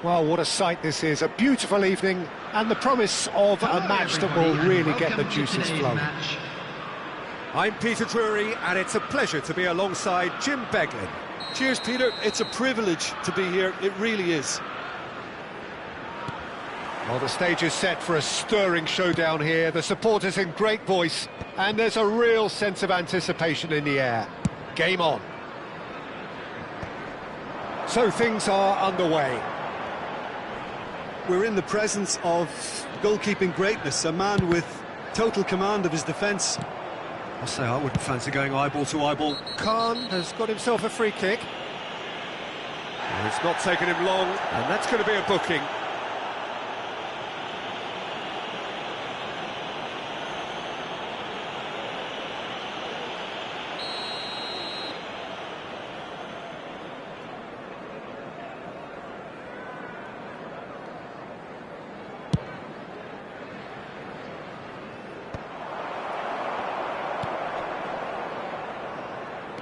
Well, what a sight this is, a beautiful evening and the promise of a match that will really get the juices flowing. I'm Peter Drury and it's a pleasure to be alongside Jim Beglin. Cheers, Peter. It's a privilege to be here, it really is. Well, the stage is set for a stirring showdown here, the supporters in great voice, and there's a real sense of anticipation in the air. Game on. So things are underway. We're in the presence of goalkeeping greatness, a man with total command of his defence. I'll say I wouldn't fancy going eyeball to eyeball. Khan has got himself a free kick. And it's not taken him long, and that's going to be a booking.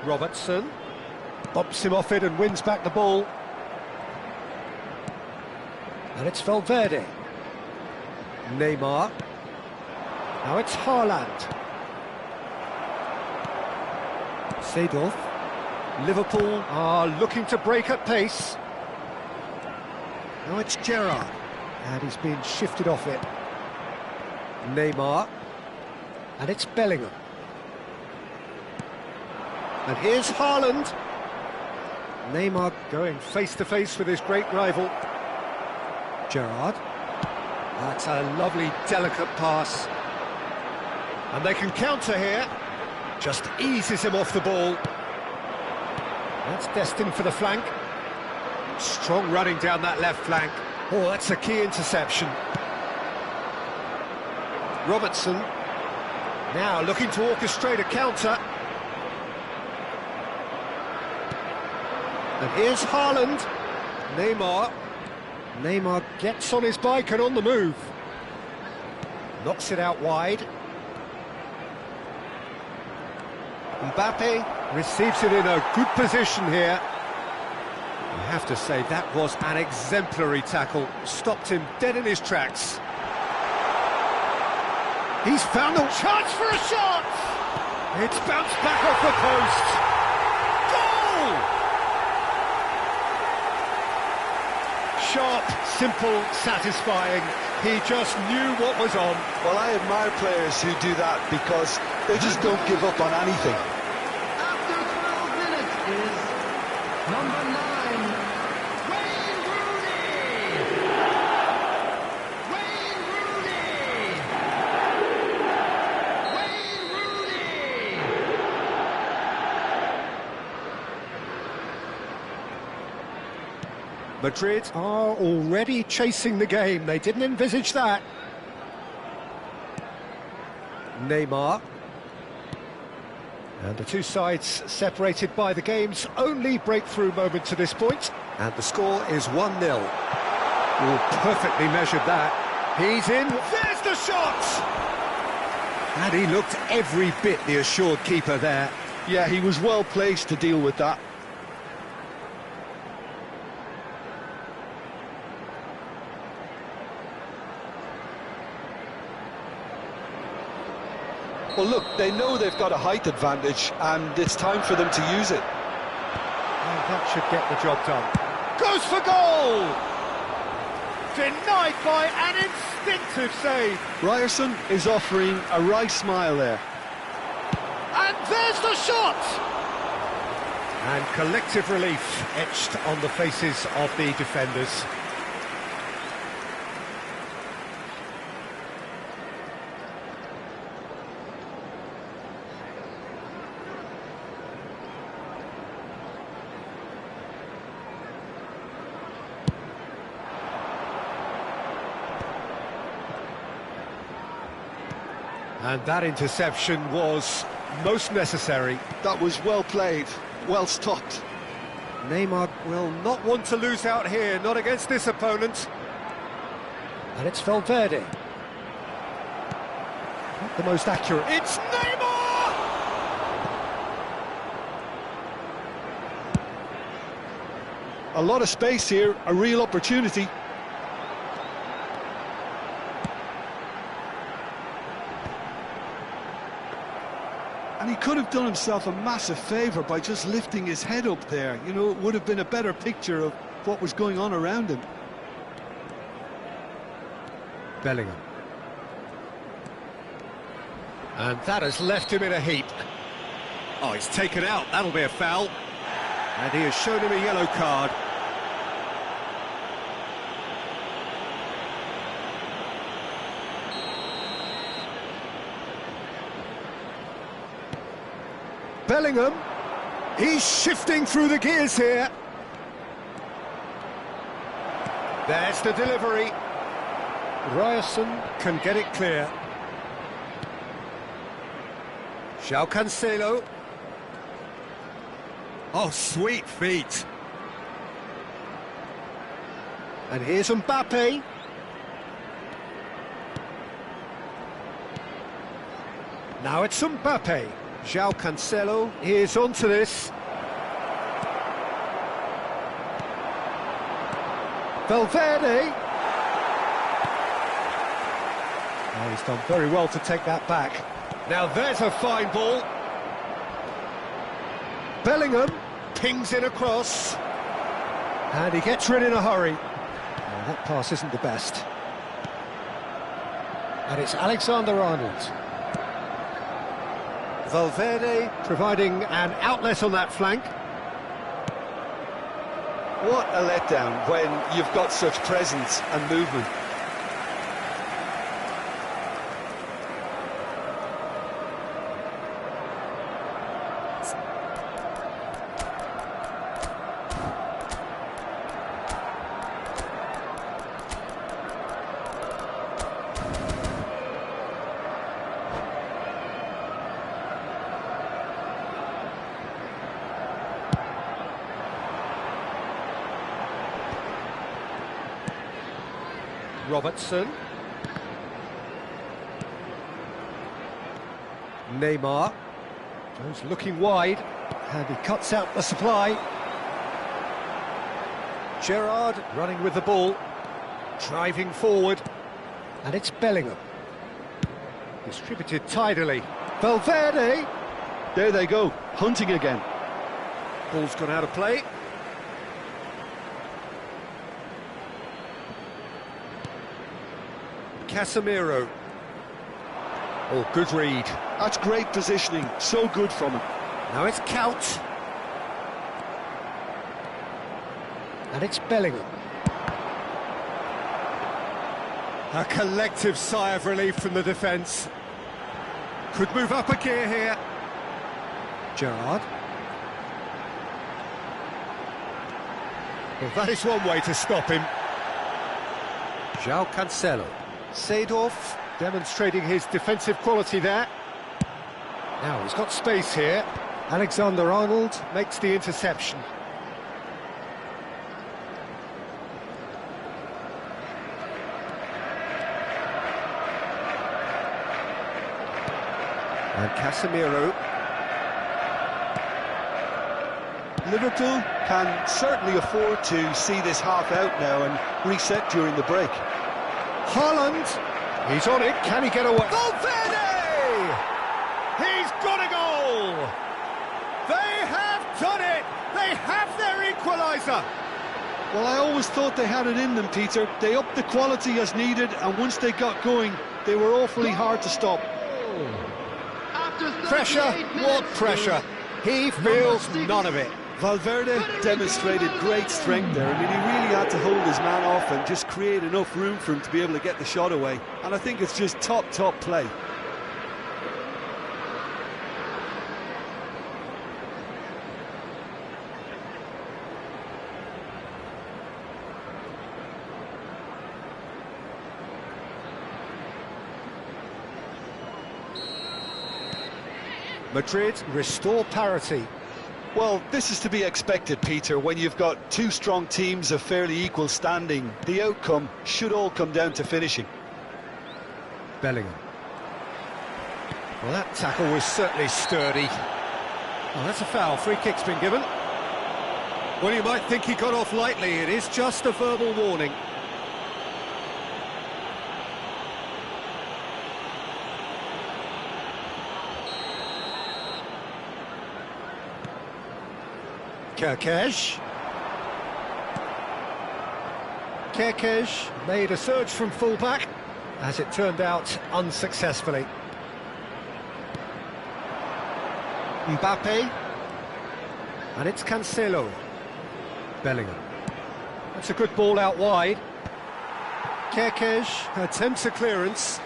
Robertson bumps him off it and wins back the ball. And it's Valverde. Neymar. Now it's Haaland. Seedorf. Liverpool are looking to break at pace. Now it's Gerrard. And he's been shifted off it. Neymar. And it's Bellingham. And here's Haaland. Neymar going face-to-face with his great rival. Gerrard. That's a lovely, delicate pass. And they can counter here. Just eases him off the ball. That's destined for the flank. Strong running down that left flank. Oh, that's a key interception. Robertson. Now looking to orchestrate a counter. And here's Haaland. Neymar. Neymar gets on his bike and on the move. Knocks it out wide. Mbappe receives it in a good position here. I have to say, that was an exemplary tackle. Stopped him dead in his tracks. He's found a chance for a shot! It's bounced back off the post. Goal! Sharp, simple, satisfying. He just knew what was on. Well, I admire players who do that because they just don't give up on anything. After 12 minutes is number 9, Wayne Rooney! Wayne Rooney! Wayne Rooney! Madrid are already chasing the game. They didn't envisage that. Neymar. And the two sides separated by the game's only breakthrough moment to this point. And the score is 1-0. Oh, perfectly measured that. He's in. There's the shot! And he looked every bit the assured keeper there. Yeah, he was well placed to deal with that. Well, look, they know they've got a height advantage, and it's time for them to use it. And that should get the job done. Goes for goal! Denied by an instinctive save. Ryerson is offering a wry smile there. And there's the shot! And collective relief etched on the faces of the defenders. And that interception was most necessary. That was well played, well stopped. Neymar will not want to lose out here, not against this opponent. And it's Valverde. Not the most accurate. It's Neymar! A lot of space here, a real opportunity. And he could have done himself a massive favour by just lifting his head up there. You know, it would have been a better picture of what was going on around him. Bellingham. And that has left him in a heap. Oh, he's taken out. That'll be a foul. And he has shown him a yellow card. Bellingham, he's shifting through the gears here. There's the delivery. Ryerson can get it clear. João Cancelo. Oh, sweet feet. And here's Mbappe. Now it's Mbappe. João Cancelo is onto this. Valverde. Oh, he's done very well to take that back. Now there's a fine ball. Bellingham pings it across. And he gets rid in a hurry. Oh, that pass isn't the best. And it's Alexander-Arnold. Valverde providing an outlet on that flank. What a letdown when you've got such presence and movement. Robertson. Neymar goes looking wide, and he cuts out the supply. Gerrard running with the ball, driving forward, and it's Bellingham. Distributed tidily. Valverde. There they go, hunting again. Ball's gone out of play. Casemiro. Oh, good read. That's great positioning, so good from him. Now it's Count. And it's Bellingham. A collective sigh of relief from the defence. Could move up a gear here. Gerrard. Well, that is one way to stop him. João Cancelo. Seedorf demonstrating his defensive quality there. Now he's got space here. Alexander-Arnold makes the interception. And Casemiro. Liverpool can certainly afford to see this half out now and reset during the break. Haaland, he's on it, can he get away? Valverde! He's got a goal! They have done it! They have their equaliser! Well, I always thought they had it in them, Peter. They upped the quality as needed, and once they got going, they were awfully hard to stop. Pressure, what pressure? He feels none of it. Valverde demonstrated great strength there. I mean, he really had to hold his man off and just create enough room for him to be able to get the shot away. And I think it's just top play. Madrid restore parity. Well, this is to be expected, Peter, when you've got two strong teams of fairly equal standing. The outcome should all come down to finishing. Bellingham. Well, that tackle was certainly sturdy. Oh, that's a foul. Free kick's been given. Well, you might think he got off lightly. It is just a verbal warning. Kerkez. Kerkez made a surge from fullback, as it turned out unsuccessfully. Mbappe. And it's Cancelo. Bellingham. That's a good ball out wide. Kerkez attempts a clearance.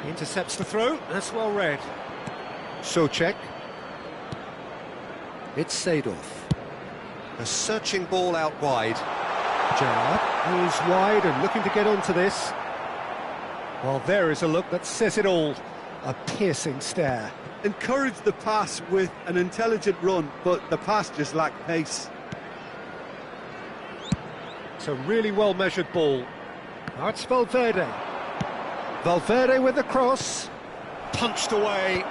Intercepts the throw, that's well read. Souček. It's Seedorf. A searching ball out wide. Gerrard is wide and looking to get onto this. Well, there is a look that says it all. A piercing stare. Encouraged the pass with an intelligent run, but the pass just lacked pace. It's a really well-measured ball. Now it's Valverde. Valverde with the cross, punched away.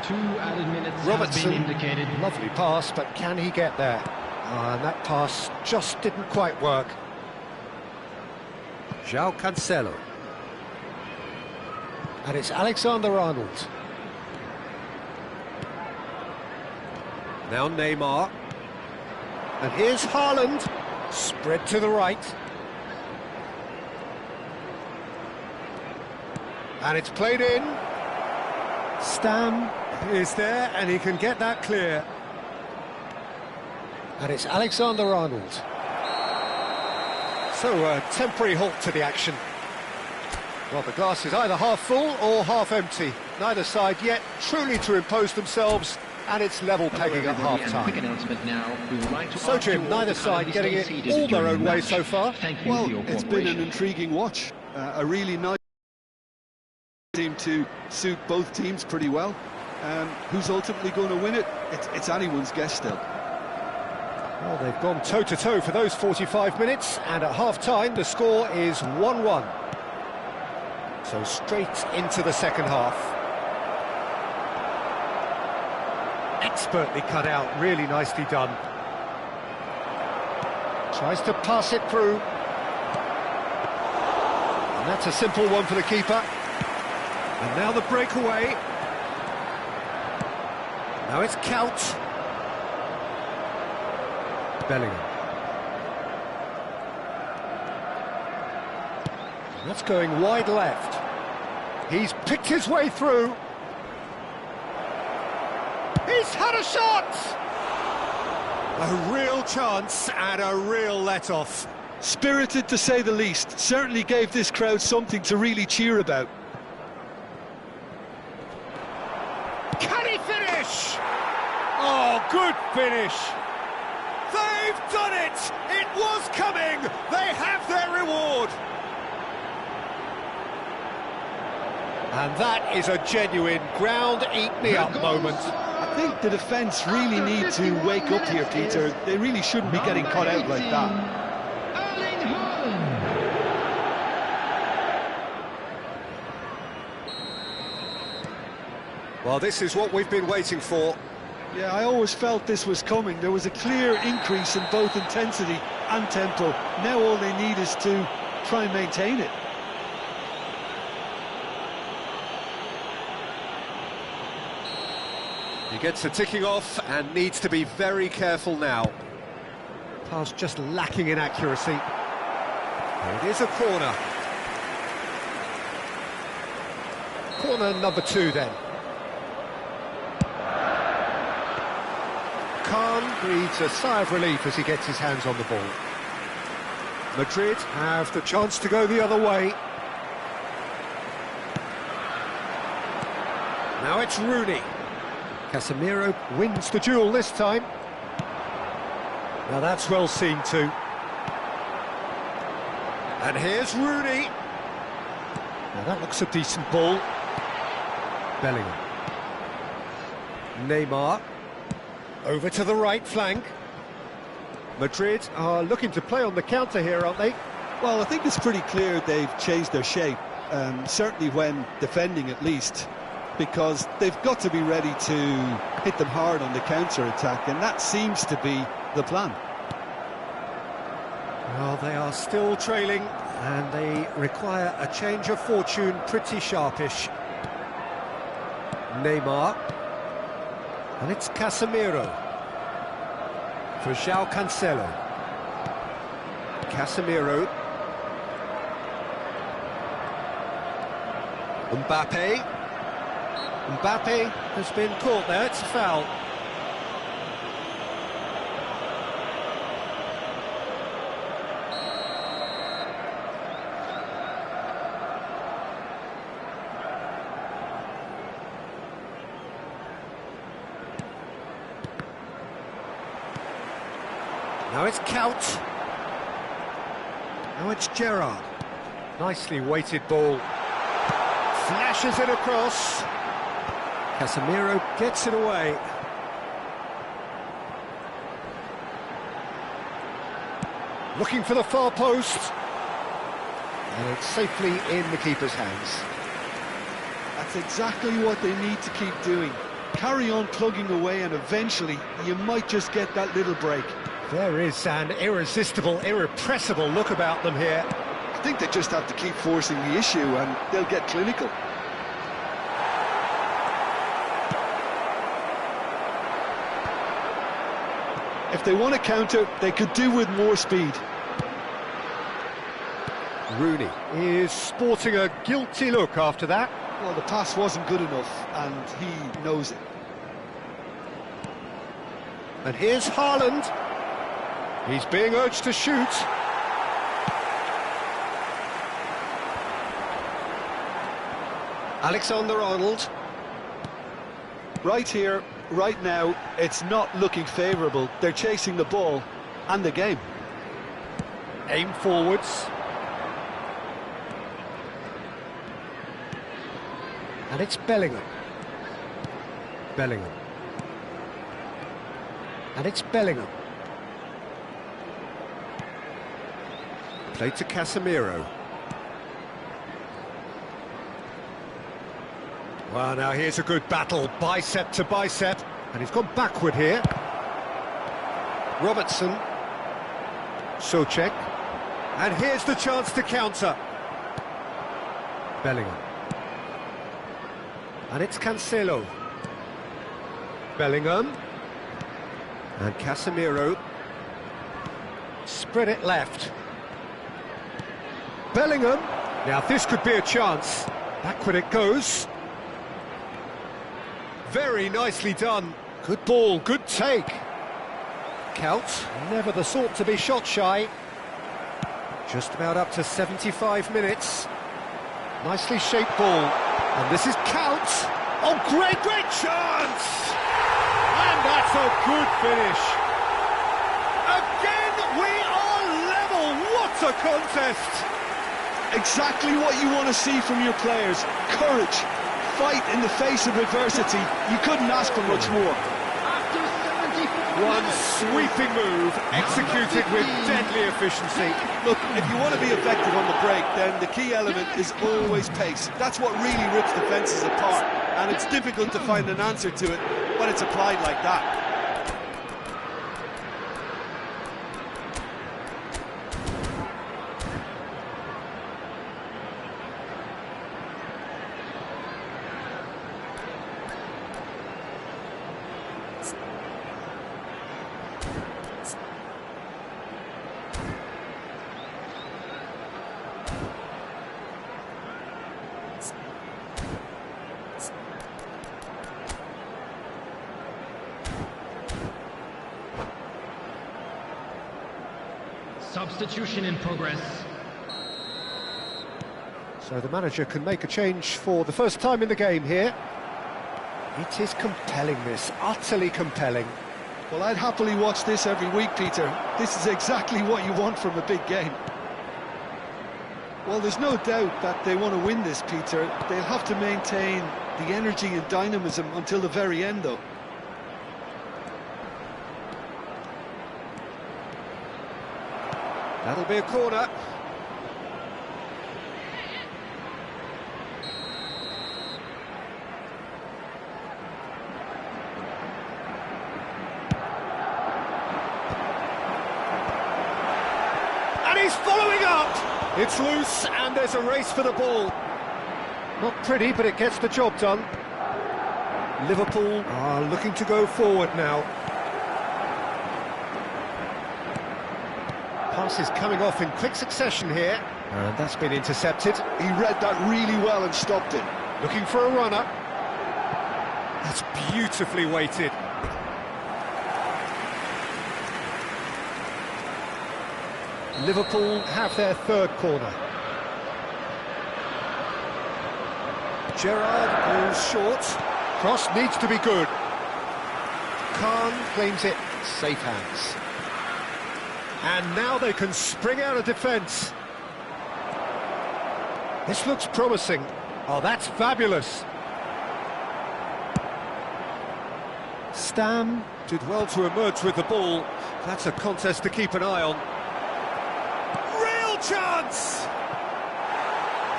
2 added minutes Robertson, has been indicated. lovely pass, but can he get there? And that pass just didn't quite work. João Cancelo. And it's Alexander-Arnold. Now Neymar. And here's Haaland, spread to the right. And it's played in. Stam is there, and he can get that clear. And it's Alexander-Arnold. So a temporary halt to the action. Well, the glass is either half full or half empty. Neither side yet truly to impose themselves, and it's level pegging at half-time. Quick announcement now. We would like to So, Jim, neither side getting it all their own way so far. Thank you Well, for your it's been an cooperation. intriguing watch. A really nice team to suit both teams pretty well. Who's ultimately going to win it? It's anyone's guess still. Well, they've gone toe-to-toe for those 45 minutes, and at half-time the score is 1-1. So straight into the second half. Expertly cut out, really nicely done. Tries to pass it through. And that's a simple one for the keeper. And now the breakaway. Now it's Kuyt. Bellingham. And that's going wide left. He's picked his way through. He's had a shot! A real chance and a real let-off. Spirited to say the least. Certainly gave this crowd something to really cheer about. Can he finish? Oh, good finish. They've done it! It was coming! They have their reward! And that is a genuine ground-eat-me-up moment. I think the defence really need to wake up here, Peter. They really shouldn't be getting caught out like that. Erling Haaland. Well, this is what we've been waiting for. Yeah, I always felt this was coming. There was a clear increase in both intensity and tempo. Now all they need is to try and maintain it. He gets a ticking off and needs to be very careful now. Pass just lacking in accuracy. It is a corner. Corner number 2 then. Khan breathes a sigh of relief as he gets his hands on the ball. Madrid have the chance to go the other way. Now it's Rooney. Casemiro wins the duel this time. Now that's well seen too. And here's Rooney. Now that looks a decent ball. Bellingham. Neymar. Over to the right flank. Madrid are looking to play on the counter here, aren't they? Well, I think it's pretty clear they've changed their shape, certainly when defending at least, because they've got to be ready to hit them hard on the counter-attack, and that seems to be the plan. Well, they are still trailing, and they require a change of fortune pretty sharpish. Neymar. And it's Casemiro. For João Cancelo. Casemiro. Mbappe. Mbappe has been caught there, it's a foul. Now it's Count. Now it's Gerrard. Nicely weighted ball. Flashes it across. Casemiro gets it away. Looking for the far post. And it's safely in the keeper's hands. That's exactly what they need to keep doing. Carry on plugging away, and eventually you might just get that little break. There is an irresistible, irrepressible look about them here. I think they just have to keep forcing the issue and they'll get clinical. If they want to counter, they could do with more speed. Rooney is sporting a guilty look after that. Well, the pass wasn't good enough, and he knows it. And here's Haaland. He's being urged to shoot. Alexander-Arnold. Right here, right now, it's not looking favourable. They're chasing the ball and the game. Aim forwards. And it's Bellingham. Bellingham. And it's Bellingham. Played to Casemiro. Well, now here's a good battle, bicep to bicep, and he's gone backward here. Robertson. Souček. And here's the chance to counter. Bellingham. And it's Cancelo. Bellingham. And Casemiro. Spread it left. Bellingham. Now this could be a chance. Backward it goes. Very nicely done. Good ball, good take. Count, never the sort to be shot shy. Just about up to 75 minutes. Nicely shaped ball. And this is Count. Oh, great chance! And that's a good finish. Again, we are level. What a contest! Exactly what you want to see from your players. Courage, fight in the face of adversity. You couldn't ask for much more. One sweeping move, executed with deadly efficiency. Look, if you want to be effective on the break, then the key element is always pace. That's what really rips defences apart, and it's difficult to find an answer to it when it's applied like that. Substitution in progress. So the manager can make a change for the first time in the game here. It is compelling, this, utterly compelling. Well, I'd happily watch this every week, Peter. This is exactly what you want from a big game. Well, there's no doubt that they want to win this, Peter. They'll have to maintain the energy and dynamism until the very end, though. That'll be a corner. And he's following up! It's loose, and there's a race for the ball. Not pretty, but it gets the job done. Liverpool are looking to go forward now. Pass is coming off in quick succession here, and that's been intercepted. He read that really well and stopped it. Looking for a runner. That's beautifully weighted. Liverpool have their third corner. Gerrard goes short. Cross needs to be good. Khan claims it. Safe hands. And now they can spring out of defence. This looks promising. Oh, that's fabulous. Stam did well to emerge with the ball. That's a contest to keep an eye on. Real chance!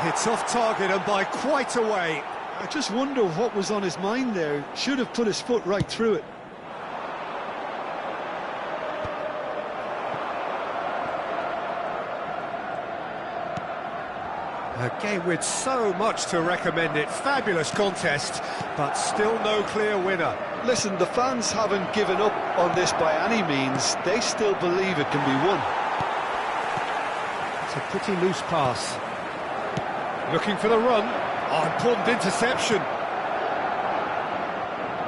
It's off target and by quite a way. I just wonder what was on his mind there. Should have put his foot right through it. A game with so much to recommend it. Fabulous contest, but still no clear winner. Listen, the fans haven't given up on this by any means. They still believe it can be won. It's a pretty loose pass. Looking for the run. Oh, important interception.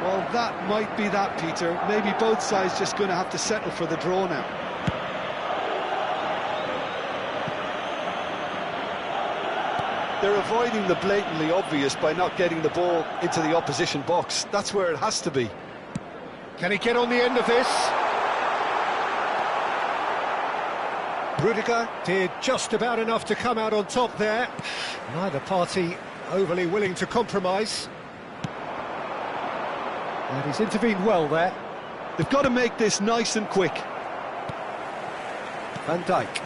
Well, that might be that, Peter. Maybe both sides just going to have to settle for the draw now. They're avoiding the blatantly obvious by not getting the ball into the opposition box. That's where it has to be. Can he get on the end of this? Rudiger did just about enough to come out on top there. Neither party overly willing to compromise. And he's intervened well there. They've got to make this nice and quick. Van Dijk.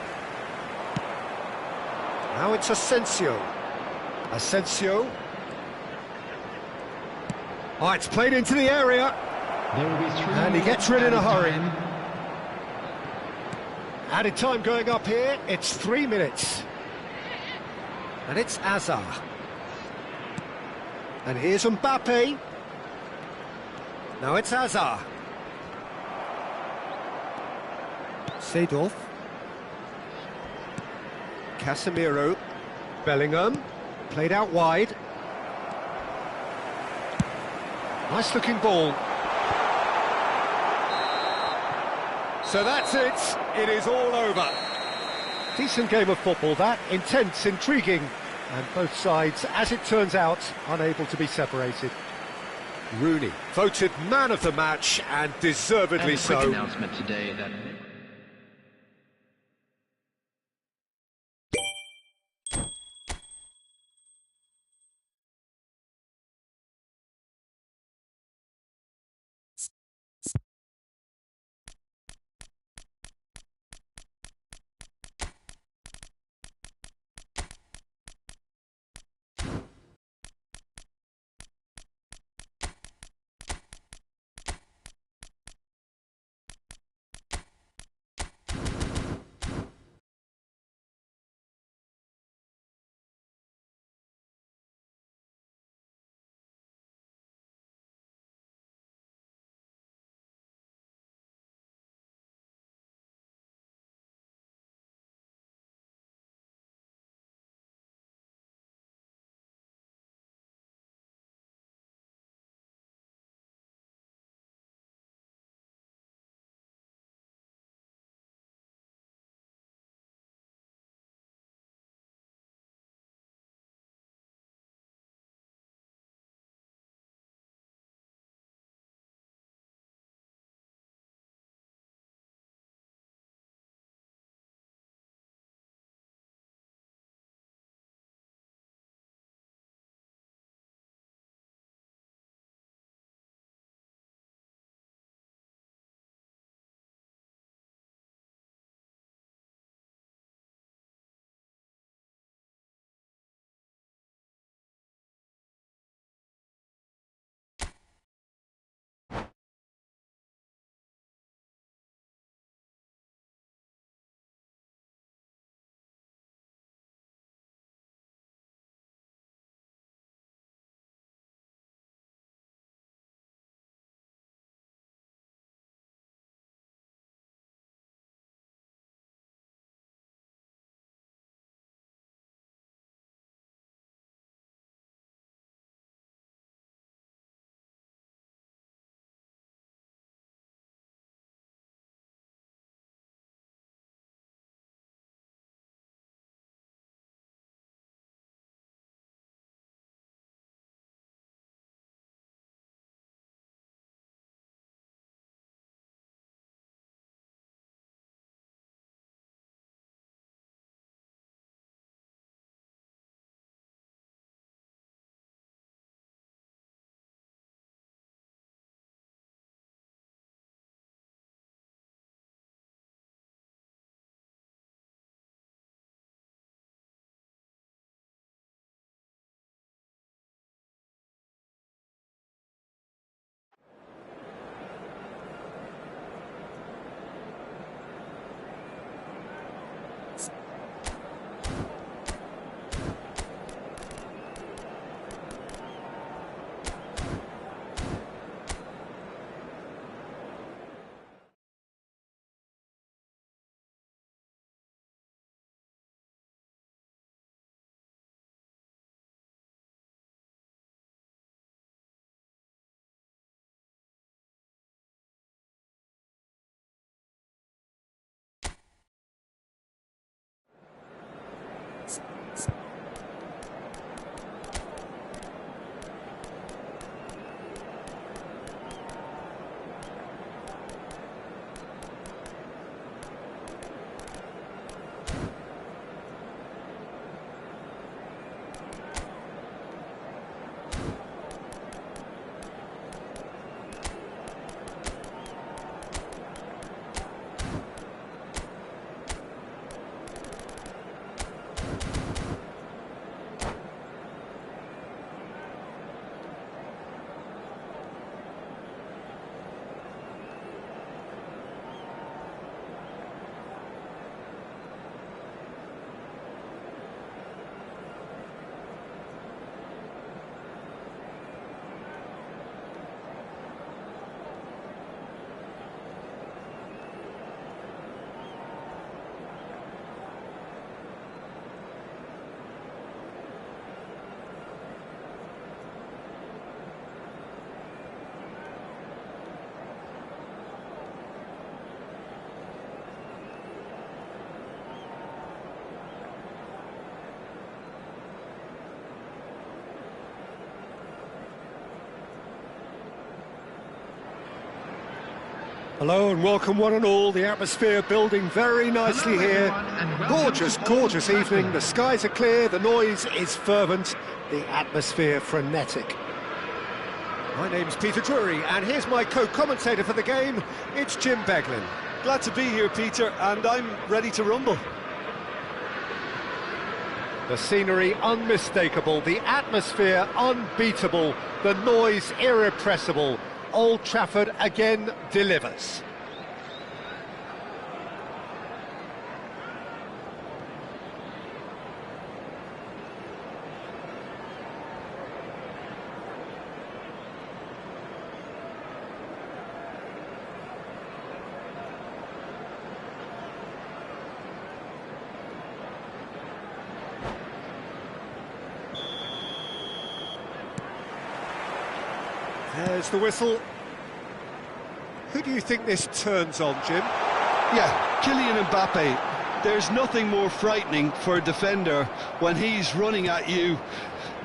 Now it's Asensio. Asensio. Oh, it's played into the area. There will be 3 And he gets rid in a added hurry. time. Added time going up here, it's 3 minutes. And it's Hazard. And here's Mbappe. Now it's Hazard. Seedorf. Casemiro. Bellingham. Played out wide. Nice looking ball. So that's it. It is all over. Decent game of football, that. Intense, intriguing. And both sides, as it turns out, unable to be separated. Rooney, voted man of the match, and deservedly And a quick so. announcement today that Hello and welcome one and all. The atmosphere building very nicely here. Gorgeous, gorgeous evening. The skies are clear, the noise is fervent, the atmosphere frenetic. My name's Peter Drury, and here's my co-commentator for the game. It's Jim Beglin. Glad to be here, Peter, and I'm ready to rumble. The scenery unmistakable, the atmosphere unbeatable, the noise irrepressible. Old Trafford again delivers. There's the whistle. Who do you think this turns on, Jim? Yeah, Kylian Mbappe. There's nothing more frightening for a defender when he's running at you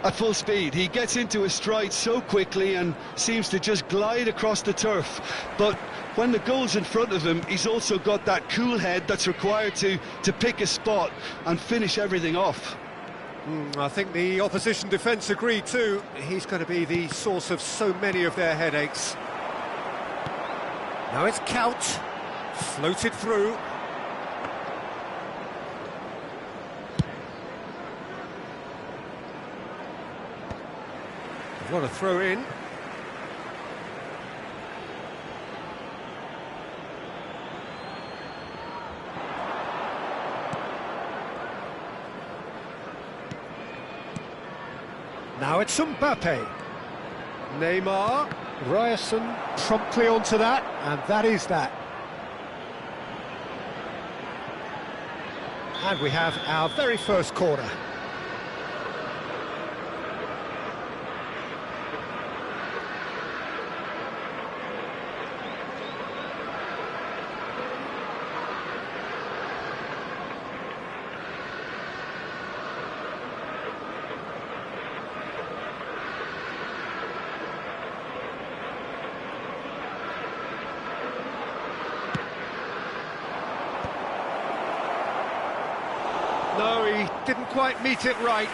at full speed. He gets into his stride so quickly and seems to just glide across the turf. But when the goal's in front of him, he's also got that cool head that's required to pick a spot and finish everything off. I think the opposition defence agree too. He's going to be the source of so many of their headaches. Now it's Kuyt, floated through. What a throw in. Now it's Mbappe. Neymar, Ryerson promptly onto that, and that is that. And we have our very first corner. No, he didn't quite meet it right.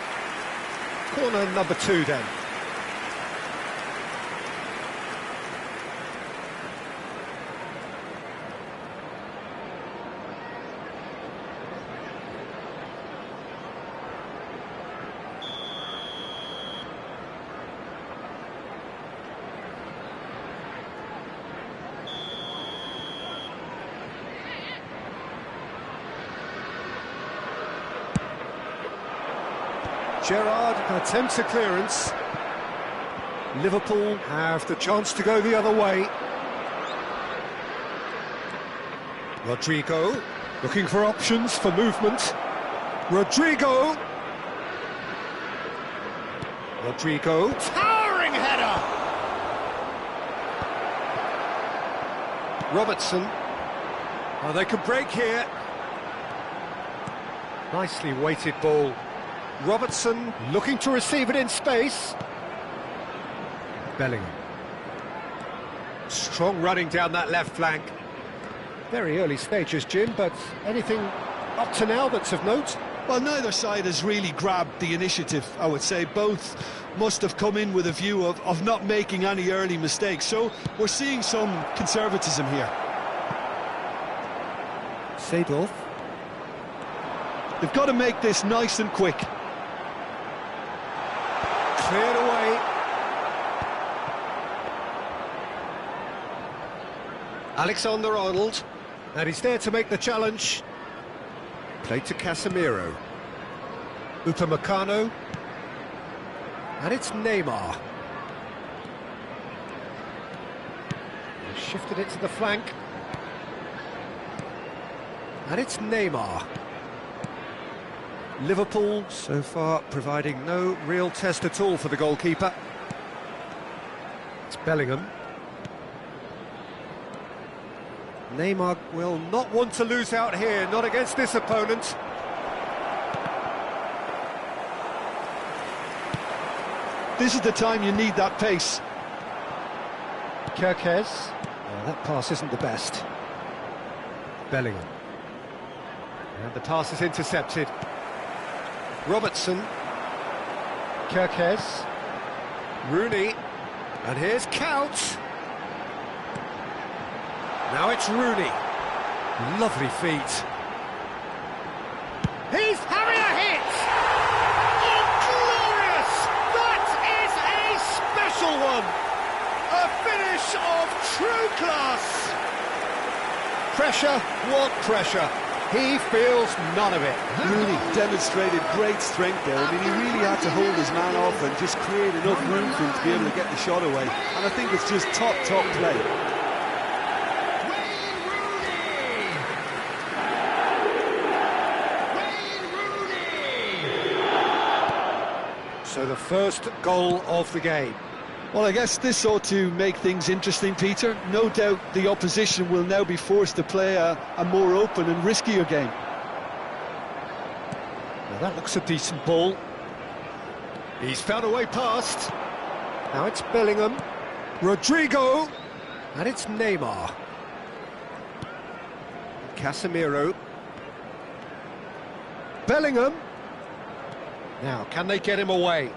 Corner number 2 then. Gerrard attempts a clearance. Liverpool have the chance to go the other way. Rodrigo looking for options for movement. Rodrigo. Towering header. Robertson. Oh, they could break here. Nicely weighted ball. Robertson looking to receive it in space. Bellingham. Strong running down that left flank. Very early stages, Jim, but anything up to now that's of note? Well, neither side has really grabbed the initiative, I would say. Both must have come in with a view of not making any early mistakes. So we're seeing some conservatism here. Seedorf. They've got to make this nice and quick. Cleared away. Alexander-Arnold, and he's there to make the challenge. Played to Casemiro. Upamecano, and it's Neymar. He shifted it to the flank, and it's Neymar. Liverpool so far providing no real test at all for the goalkeeper. It's Bellingham. Neymar will not want to lose out here, not against this opponent. This is the time you need that pace. Kerkez, Well, that pass isn't the best. Bellingham. And the pass is intercepted. Robertson. Kerkez. Rooney. And here's Couch. Now it's Rooney. Lovely feet. He's having a hit! Oh, glorious! That is a special one! A finish of true class! Pressure, what pressure? He feels none of it. Rooney demonstrated great strength there. I mean, he really had to hold his man off and just create enough room for him to be able to get the shot away. And I think it's just top play. So the first goal of the game. Well, I guess this ought to make things interesting, Peter. No doubt the opposition will now be forced to play a more open and riskier game. Now that looks a decent ball. He's found a way past. Now it's Bellingham. Rodrigo. And it's Neymar. Casemiro. Bellingham. Now, can they get him away?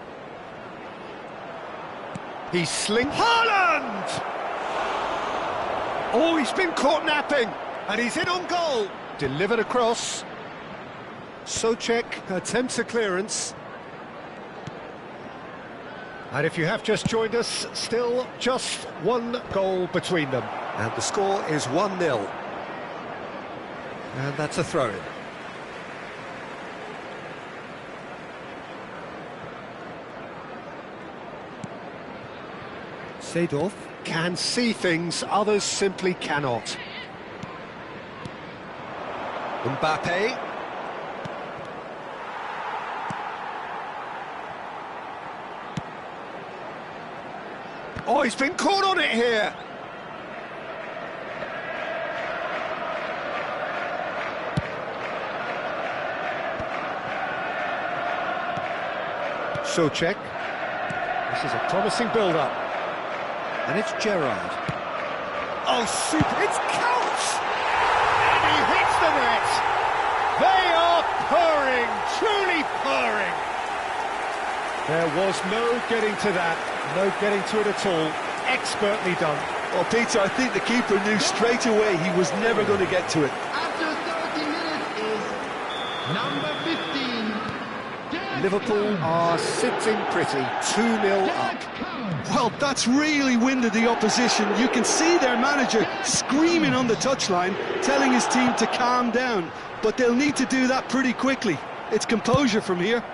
He's Haaland! Oh, he's been caught napping, and he's in on goal. Delivered across. Souček attempts a clearance. And if you have just joined us, still just one goal between them. And the score is 1-0. And that's a throw-in. Seedorf can see things others simply cannot. Mbappe. Oh, he's been caught on it here. Souček. This is a promising build-up. And it's Gerrard. Oh, super! It's Couch! And he hits the net! They are purring, truly purring! There was no getting to that, no getting to it at all. Expertly done. Well, Peter, I think the keeper knew straight away he was never going to get to it. After 30 minutes is number 15. Liverpool are sitting pretty, 2-0 up. Well, that's really winded the opposition. You can see their manager screaming on the touchline, telling his team to calm down. But they'll need to do that pretty quickly. It's composure from here.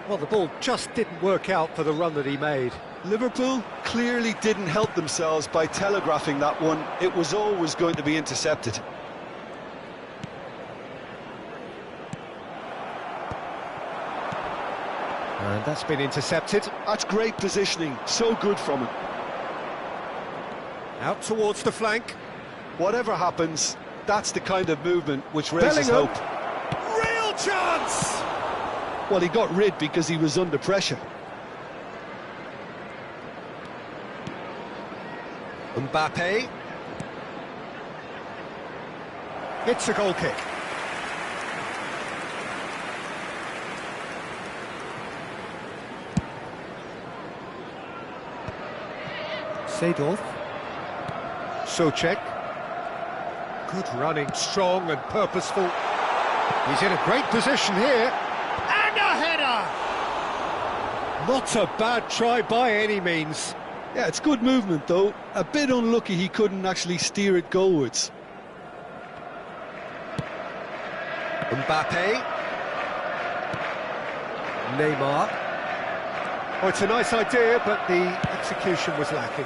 Well, the ball just didn't work out for the run that he made. Liverpool clearly didn't help themselves by telegraphing that one. It was always going to be intercepted. And that's been intercepted. That's great positioning. So good from him. Out towards the flank. Whatever happens, that's the kind of movement which raises Bellingham. hope. Real chance! Well, he got rid because he was under pressure. Mbappe. It's a goal kick. Seedorf. Souček. Good running, strong and purposeful. He's in a great position here. And a header! Not a bad try by any means. Yeah, it's good movement, though. A bit unlucky he couldn't actually steer it goalwards. Mbappe. Neymar. Oh, it's a nice idea, but the execution was lacking.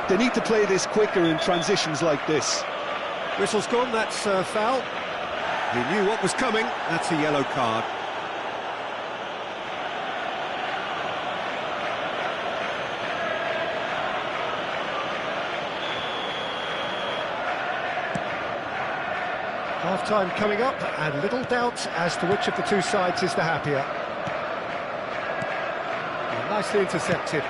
They need to play this quicker in transitions like this. Whistle's gone, that's a foul. He knew what was coming, that's a yellow card. Half-time coming up, and little doubt as to which of the two sides is the happier. Nicely intercepted.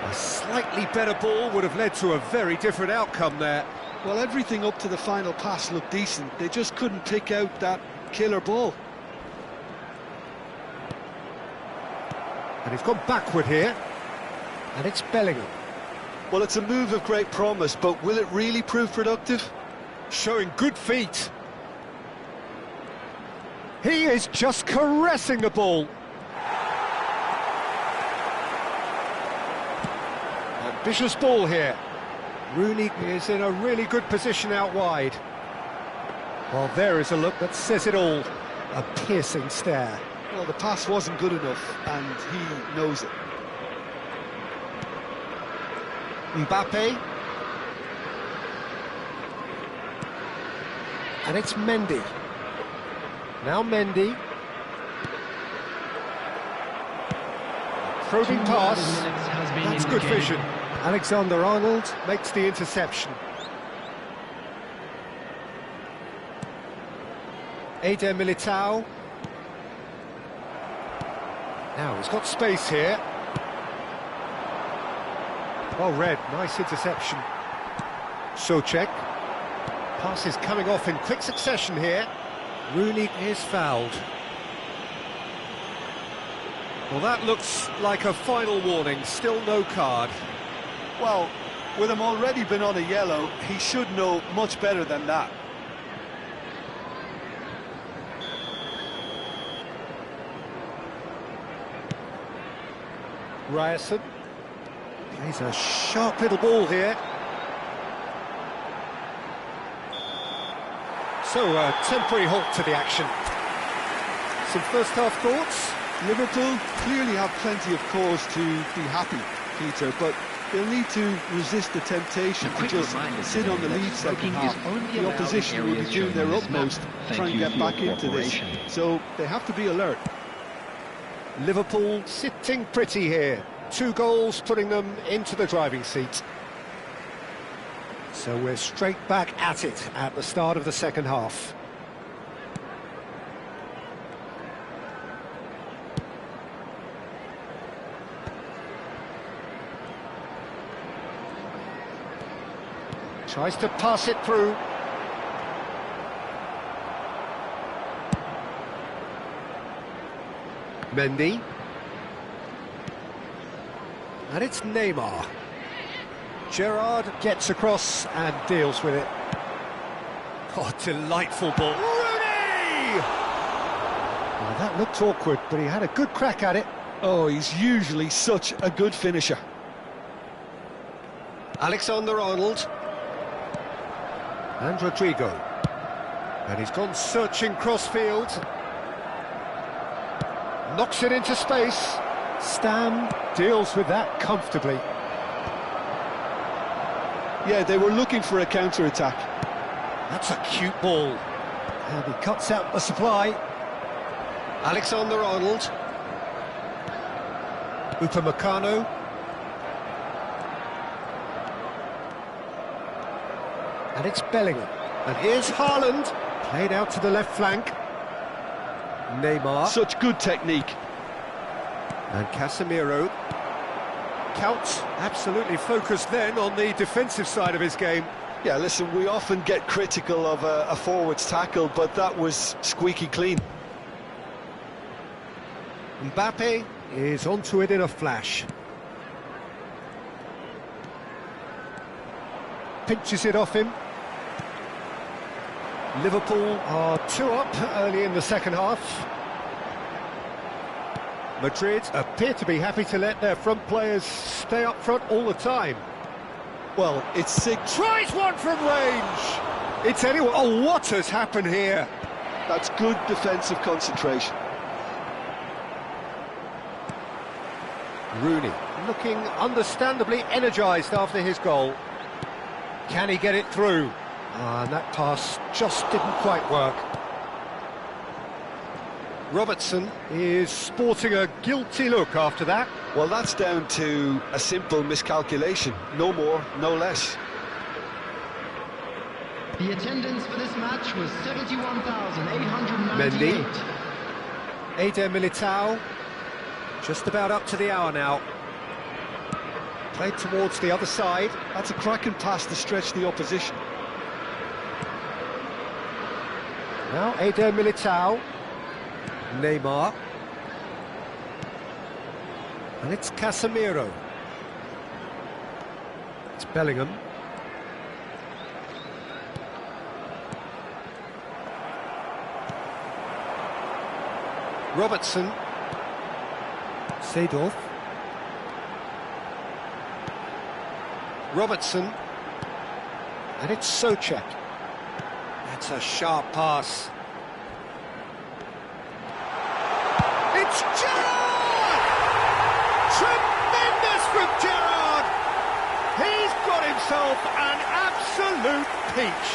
A slightly better ball would have led to a very different outcome there. Well, everything up to the final pass looked decent. They just couldn't pick out that killer ball. And he's gone backward here. And it's Bellingham. Well, it's a move of great promise, but will it really prove productive? Showing good feet. He is just caressing the ball. Ambitious ball here. Rooney is in a really good position out wide. Well, there is a look that says it all. A piercing stare. Well, the pass wasn't good enough, and he knows it. Mbappe. And it's Mendy. Now Mendy. Probing pass. That's good vision. Alexander-Arnold makes the interception. Eder Militao. Now he's got space here. Well read, nice interception. Souček. Pass is coming off in quick succession here. Rooney is fouled. Well, that looks like a final warning, still no card. Well, with him already been on a yellow, he should know much better than that. Ryerson plays a sharp little ball here. So, a temporary halt to the action. Some first-half thoughts? Liverpool clearly have plenty of cause to be happy, Peter, but they'll need to resist the temptation to just sit on the lead second half. The opposition will be doing their utmost to try and get back into this, so they have to be alert. Liverpool sitting pretty here. 2 goals putting them into the driving seat. So we're straight back at it at the start of the second half. Tries to pass it through. Mendy. And it's Neymar. Gerrard gets across and deals with it. Oh, delightful ball. Rooney! Well, that looked awkward, but he had a good crack at it. Oh, he's usually such a good finisher. Alexander-Arnold. And Rodrigo. And he's gone searching crossfield. Knocks it into space. Stam deals with that comfortably. Yeah, they were looking for a counter-attack. That's a cute ball. And he cuts out the supply. Alexander-Arnold. Upamecano. And it's Bellingham. And here's Haaland. Played out to the left flank. Neymar. Such good technique. And Casemiro. Count absolutely focused then on the defensive side of his game. Yeah, listen, we often get critical of a forward's tackle, but that was squeaky clean. Mbappe is onto it in a flash. Pinches it off him. Liverpool are 2 up early in the second half. Madrid appear to be happy to let their front players stay up front all the time. Well, it's sick. Tries one from range! It's anyone. Oh, what has happened here? That's good defensive concentration. Rooney looking understandably energised after his goal. Can he get it through? And that pass just didn't quite work. Robertson is sporting a guilty look after that. Well, that's down to a simple miscalculation. No more, no less. The attendance for this match was 71,898. Mendy. Eder Militao. Just about up to the hour now. Played towards the other side. That's a cracking pass to stretch the opposition. Now Eder Militao. Neymar. And it's Casemiro. It's Bellingham. Robertson. Seedorf. Robertson. And it's Souček. That's a sharp pass. It's Gerrard! Tremendous from Gerrard! He's got himself an absolute peach.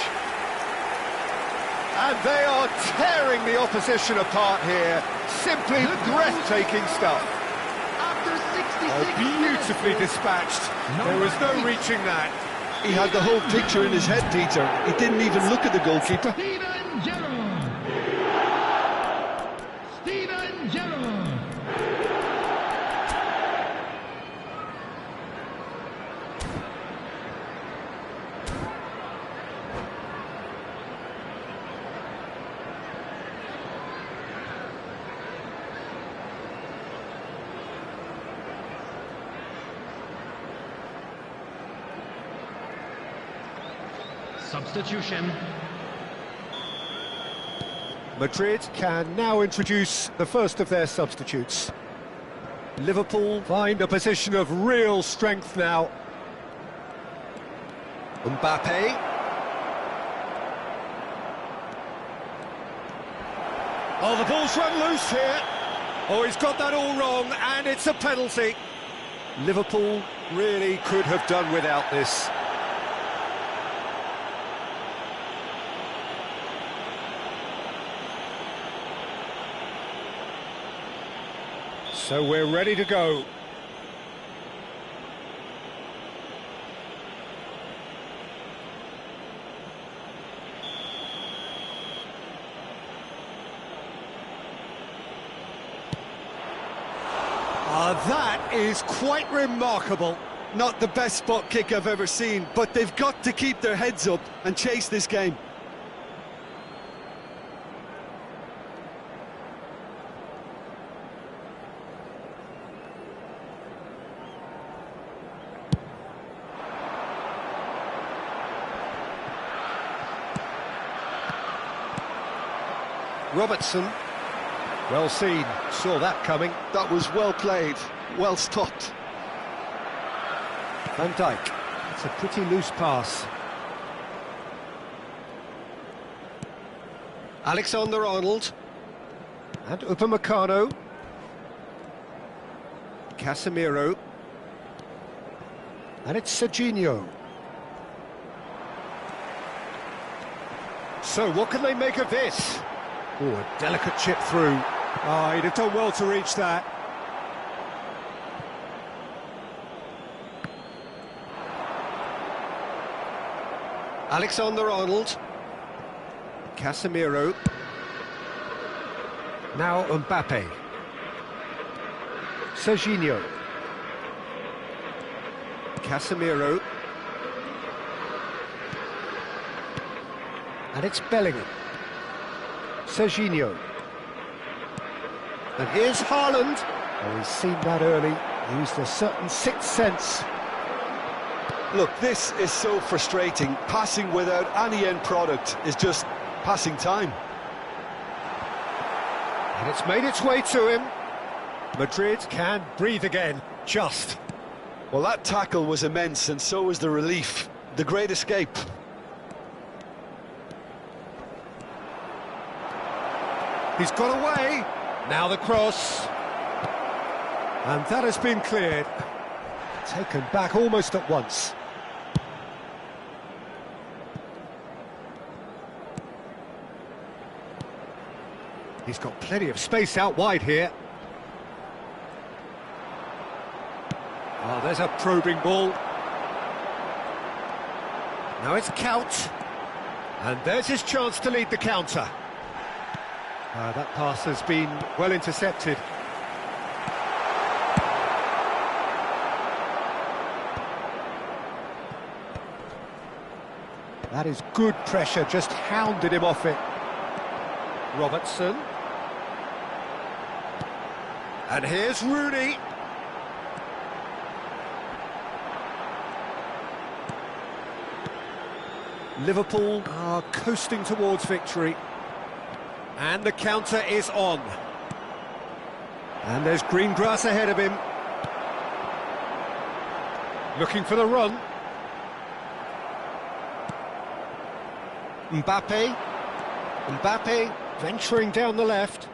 And they are tearing the opposition apart here. Simply breathtaking stuff. Beautifully dispatched. There was no reaching that. He had the whole picture in his head, Peter. He didn't even look at the goalkeeper. Steven Gerrard. Steven Gerrard. Substitution. Madrid can now introduce the first of their substitutes. Liverpool find a position of real strength now. Mbappe. Oh, the ball's run loose here. Oh, he's got that all wrong, and it's a penalty. Liverpool really could have done without this. So we're ready to go. That is quite remarkable. Not the best spot kick I've ever seen, but they've got to keep their heads up and chase this game. Robertson. Well seen, saw that coming. That was well played, well stopped. Van Dijk. It's a pretty loose pass. Alexander-Arnold. And Upamecano. Casemiro. And it's Serginho. So what can they make of this? Oh, a delicate chip through. Oh, he'd have done well to reach that. Alexander-Arnold. Casemiro. Now Mbappe. Serginho. Casemiro. And it's Bellingham. Serginho. And here's Haaland. Oh, he's seen that early. Used a certain sixth sense. Look, this is so frustrating. Passing without any end product is just passing time. And it's made its way to him. Madrid can breathe again, just. Well, that tackle was immense, and so was the relief. The great escape. He's got away. Now the cross. And that has been cleared. Taken back almost at once. He's got plenty of space out wide here. Oh, there's a probing ball. Now it's Count. And there's his chance to lead the counter. That pass has been well intercepted. That is good pressure, just hounded him off it. Robertson. And here's Rooney. Liverpool are coasting towards victory. And the counter is on. And there's green grass ahead of him. Looking for the run. Mbappe. Mbappe venturing down the left.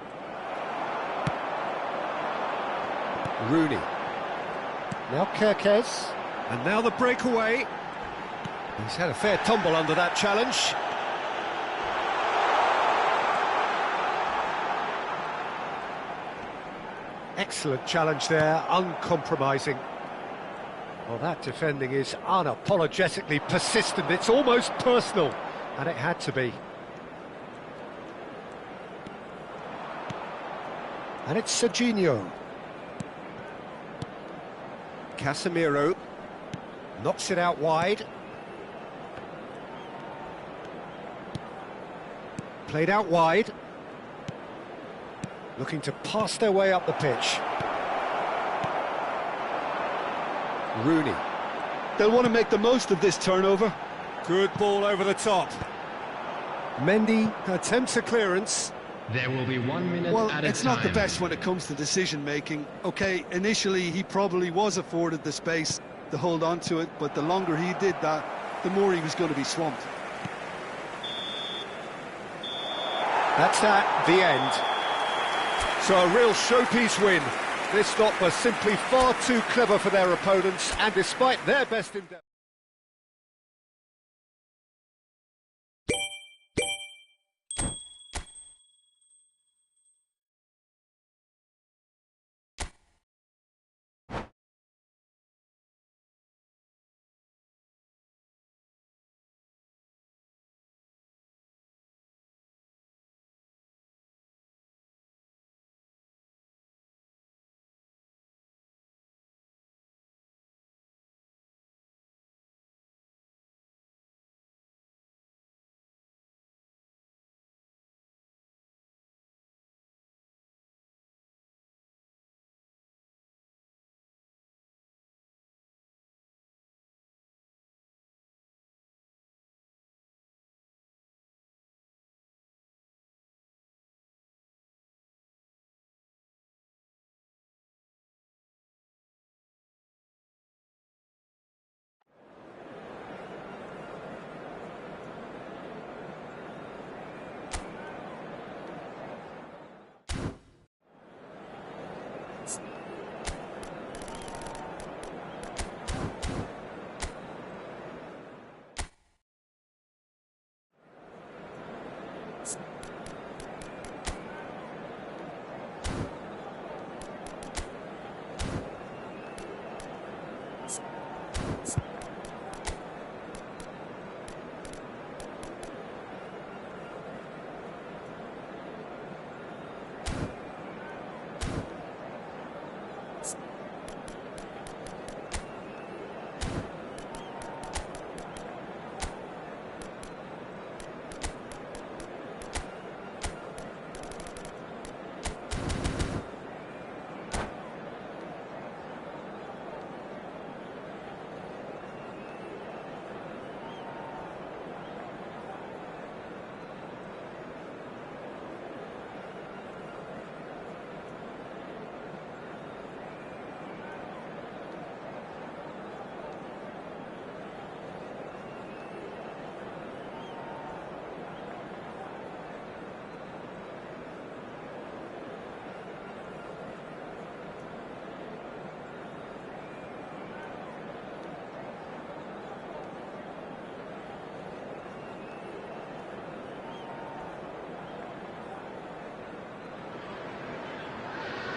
Rooney. Now Kerkez. And now the breakaway. He's had a fair tumble under that challenge. Excellent challenge there, uncompromising. Well, that defending is unapologetically persistent. It's almost personal, and it had to be. And it's Serginho. Casemiro knocks it out wide. Played out wide. Looking to pass their way up the pitch. Rooney. They'll want to make the most of this turnover. Good ball over the top. Mendy attempts a clearance. There will be 1 minute Well, at a it's time. not the best when it comes to decision-making. OK, initially he probably was afforded the space to hold on to it, but the longer he did that, the more he was going to be swamped. That's at the end. So a real showpiece win. This lot was simply far too clever for their opponents, and despite their best endeavour.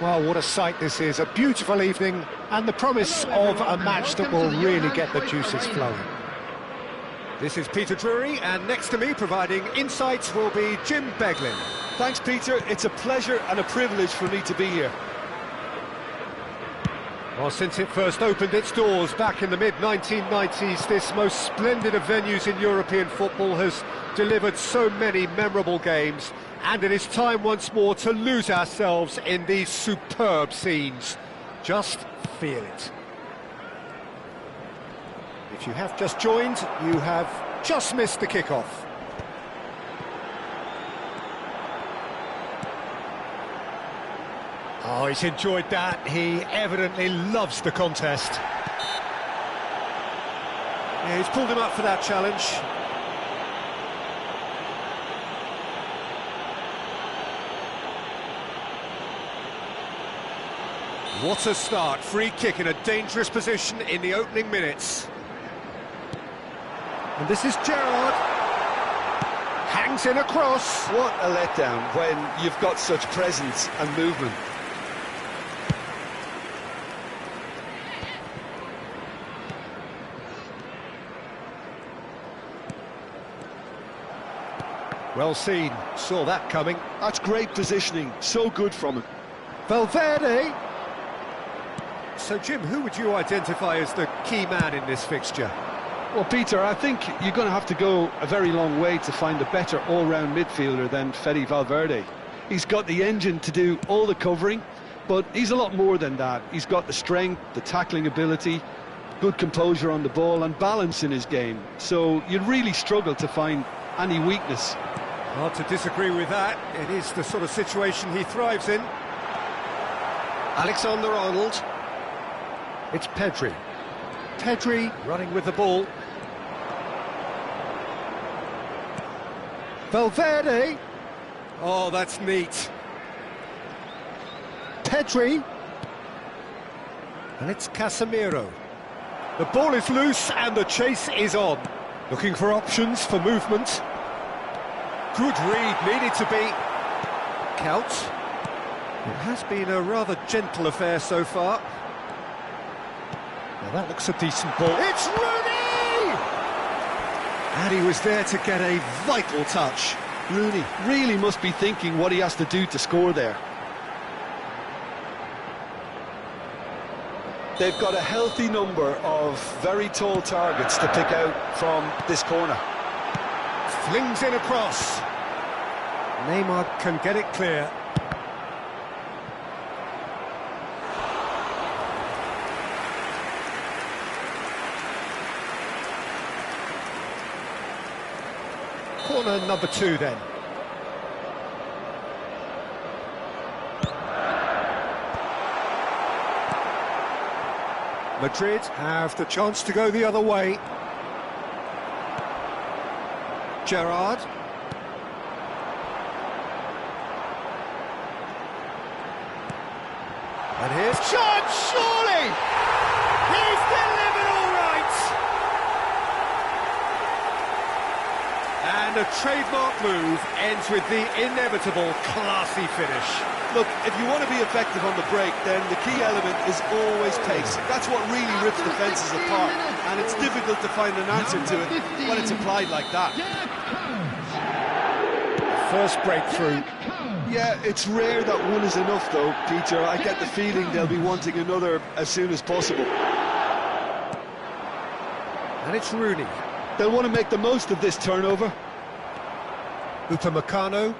Well, what a sight this is, a beautiful evening, and the promise of a match that will really get the juices flowing. This is Peter Drury, and next to me providing insights will be Jim Beglin. Thanks, Peter. It's a pleasure and a privilege for me to be here. Well, since it first opened its doors back in the mid-1990s, this most splendid of venues in European football has delivered so many memorable games, and it is time once more to lose ourselves in these superb scenes. Just feel it. If you have just joined, you have just missed the kickoff. Oh, he's enjoyed that. He evidently loves the contest. Yeah, he's pulled him up for that challenge. What a start. Free kick in a dangerous position in the opening minutes. And this is Gerrard. Hangs in a cross. What a letdown when you've got such presence and movement. Well seen, saw that coming. That's great positioning, so good from him. Valverde. So, Jim, who would you identify as the key man in this fixture? Well, Peter, I think you're going to have to go a very long way to find a better all-round midfielder than Fede Valverde. He's got the engine to do all the covering, but he's a lot more than that. He's got the strength, the tackling ability, good composure on the ball and balance in his game. So you'd really struggle to find any weakness. Hard to disagree with that. It is the sort of situation he thrives in. Alexander-Arnold. It's Pedri. Pedri running with the ball. Valverde. Oh, that's neat. Pedri. And it's Casemiro. The ball is loose and the chase is on. Looking for options for movement. Good read, needed to be. Counts. It has been a rather gentle affair so far. Now that looks a decent ball. It's Rooney! And he was there to get a vital touch. Rooney really must be thinking what he has to do to score there. They've got a healthy number of very tall targets to pick out from this corner. Flings in across. Neymar can get it clear. Corner number 2 then. Madrid have the chance to go the other way. Gerrard. And here's shot, surely! He's delivered all right! And a trademark move ends with the inevitable classy finish. Look, if you want to be effective on the break, then the key element is always pace. That's what really rips defences apart, and it's difficult to find an answer to it when it's applied like that. First breakthrough. Yeah, it's rare that one is enough though, Peter. I get the feeling they'll be wanting another as soon as possible. And it's Rooney. They'll want to make the most of this turnover. Upamecano.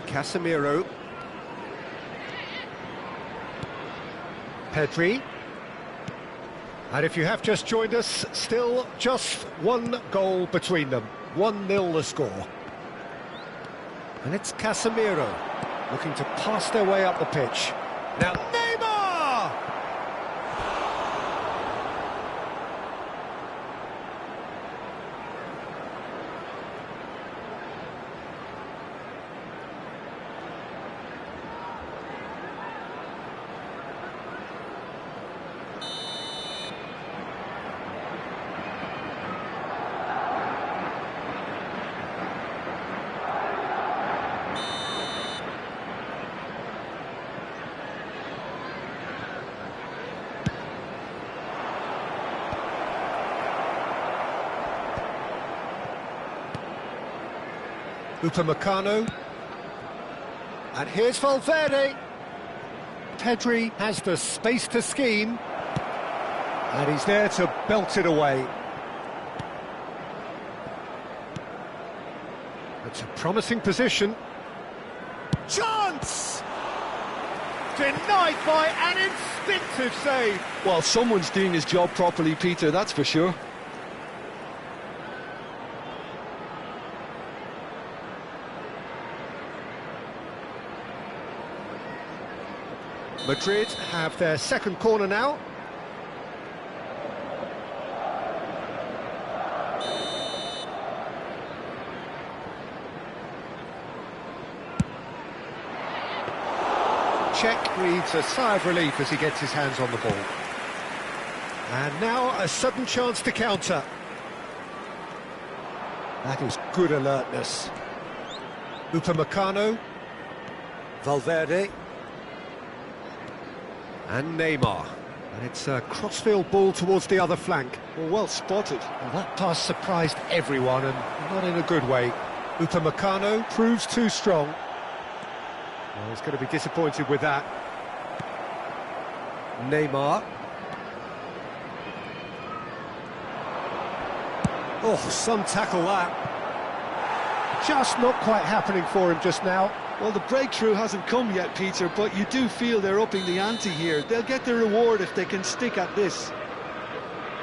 Casemiro. Pedri. And if you have just joined us, still just one goal between them. 1-0 the score. And it's Casemiro looking to pass their way up the pitch. Now Neymar! Upamecano. And here's Valverde. Pedri has the space to scheme. And he's there to belt it away. It's a promising position. Chance! Denied by an instinctive save. Well, someone's doing his job properly, Peter, that's for sure. Madrid have their second corner now. Cech breathes a sigh of relief as he gets his hands on the ball. And now a sudden chance to counter. That is good alertness. Upamecano. Valverde. And Neymar. And it's a crossfield ball towards the other flank. Well spotted. Well, that pass surprised everyone, and not in a good way. Upamecano proves too strong. Well, he's going to be disappointed with that. Neymar. Oh, some tackle that. Just not quite happening for him just now. Well, the breakthrough hasn't come yet, Peter, but you do feel they're upping the ante here. They'll get their reward if they can stick at this.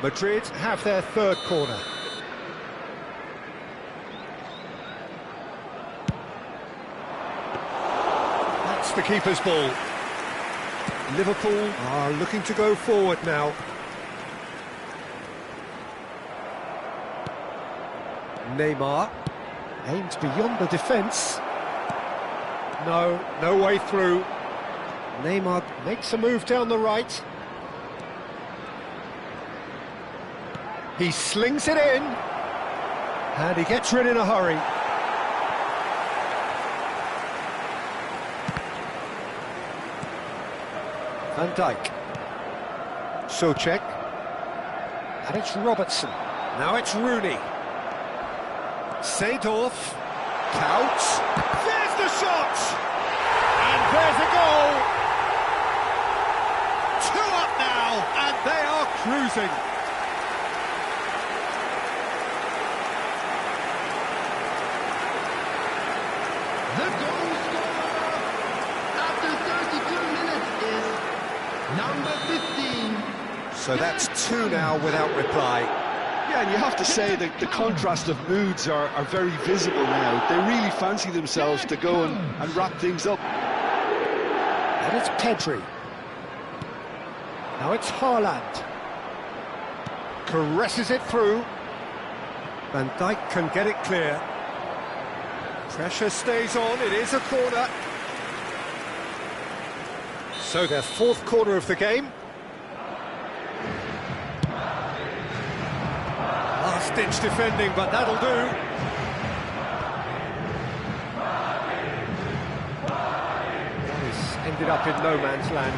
Madrid have their third corner. That's the keeper's ball. Liverpool are looking to go forward now. Neymar aims beyond the defence. No way through. Neymar makes a move down the right. He slings it in. And he gets rid in a hurry. Van Dijk. Souček. And it's Robertson. Now it's Rooney. Seedorf. Couch. There's the shot! And there's a goal! 2 up now, and they are cruising. The goal scorer after 32 minutes is number 15. So that's 2 now without reply. Yeah, and you have to say that the contrast of moods are very visible now. They really fancy themselves to go and wrap things up. And it's Pedri. Now it's Haaland. Caresses it through. Van Dijk can get it clear. Pressure stays on, it is a corner. So their fourth corner of the game. Last-ditch defending, but that'll do. This ended up in no man's land.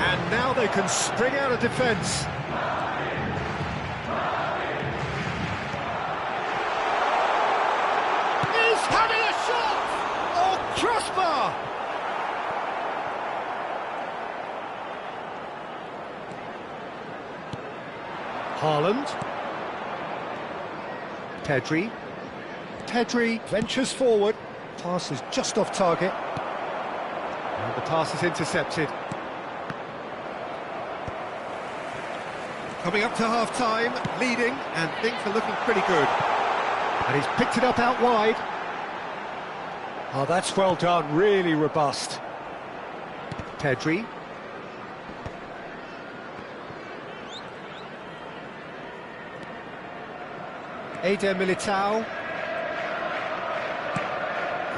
And now they can spring out of defence. He's having a shot! Oh, crossbar! Haaland. Pedri. Pedri ventures forward. Pass is just off target. And the pass is intercepted. Coming up to half-time, leading, and things are looking pretty good. And he's picked it up out wide. Oh, that's well done, really robust. Pedri. Eder Militao.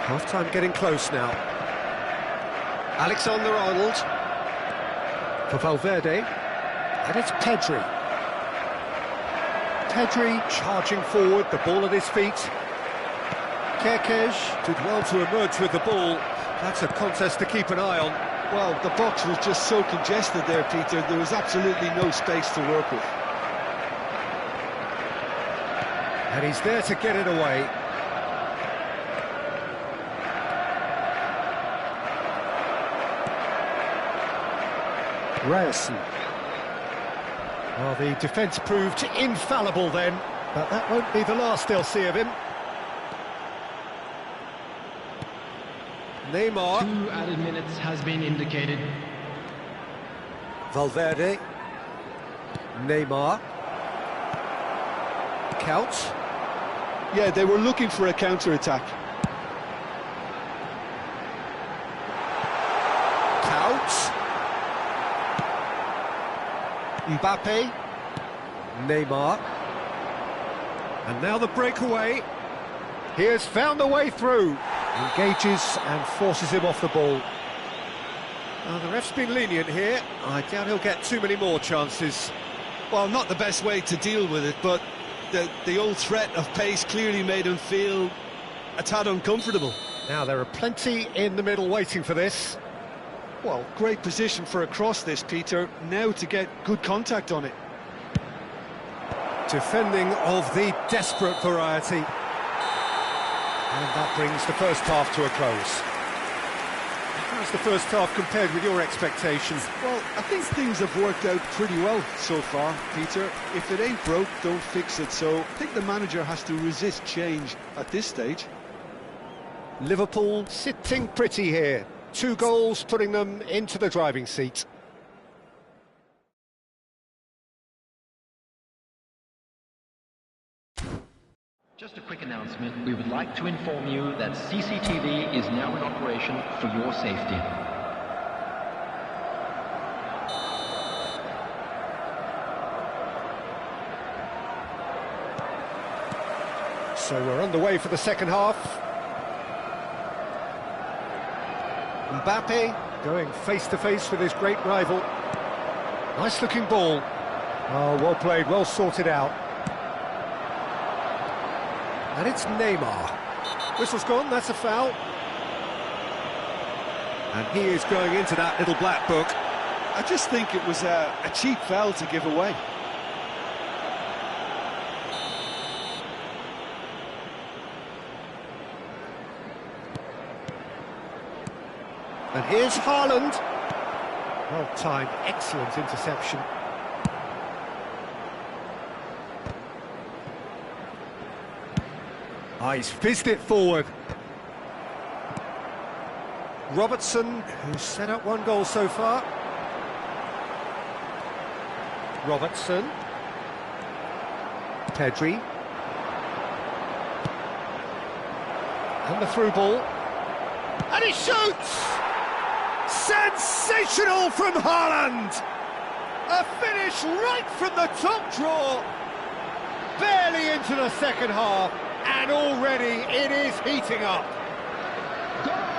Half-time getting close now. Alexander-Arnold. For Valverde. And it's Pedri. Pedri charging forward, the ball at his feet. Kerkez did well to emerge with the ball. That's a contest to keep an eye on. Well, the box was just so congested there, Peter. There was absolutely no space to work with. And he's there to get it away. Ryerson. Well, the defence proved infallible then, but that won't be the last they'll see of him. Neymar. 2 added minutes has been indicated. Valverde. Neymar. Couch. Yeah, they were looking for a counter-attack. Couch. Mbappe. Neymar. And now the breakaway. He has found a way through. Engages and forces him off the ball. The ref's been lenient here. I doubt he'll get too many more chances. Well, not the best way to deal with it, but the old threat of pace clearly made him feel a tad uncomfortable. Now there are plenty in the middle waiting for this. Well, great position for a cross this, Peter. Now to get good contact on it. Defending of the desperate variety. And that brings the first half to a close. How's the first half compared with your expectations? Well, I think things have worked out pretty well so far, Peter. If it ain't broke, don't fix it. So I think the manager has to resist change at this stage. Liverpool sitting pretty here. 2 goals putting them into the driving seat. Just a quick announcement. We would like to inform you that CCTV is now in operation for your safety. So we're underway for the second half. Mbappe going face-to-face with his great rival. Nice-looking ball. Oh, well played, well sorted out. And it's Neymar. Whistle's gone, that's a foul. And he is going into that little black book. I just think it was a cheap foul to give away. And here's Haaland. Well-timed, excellent interception. He's fizzed it forward. Robertson, who's set up 1 goal so far. Robertson. Pedri. And the through ball. And he shoots! Sensational from Haaland! A finish right from the top draw. Barely into the second half. And already it is heating up.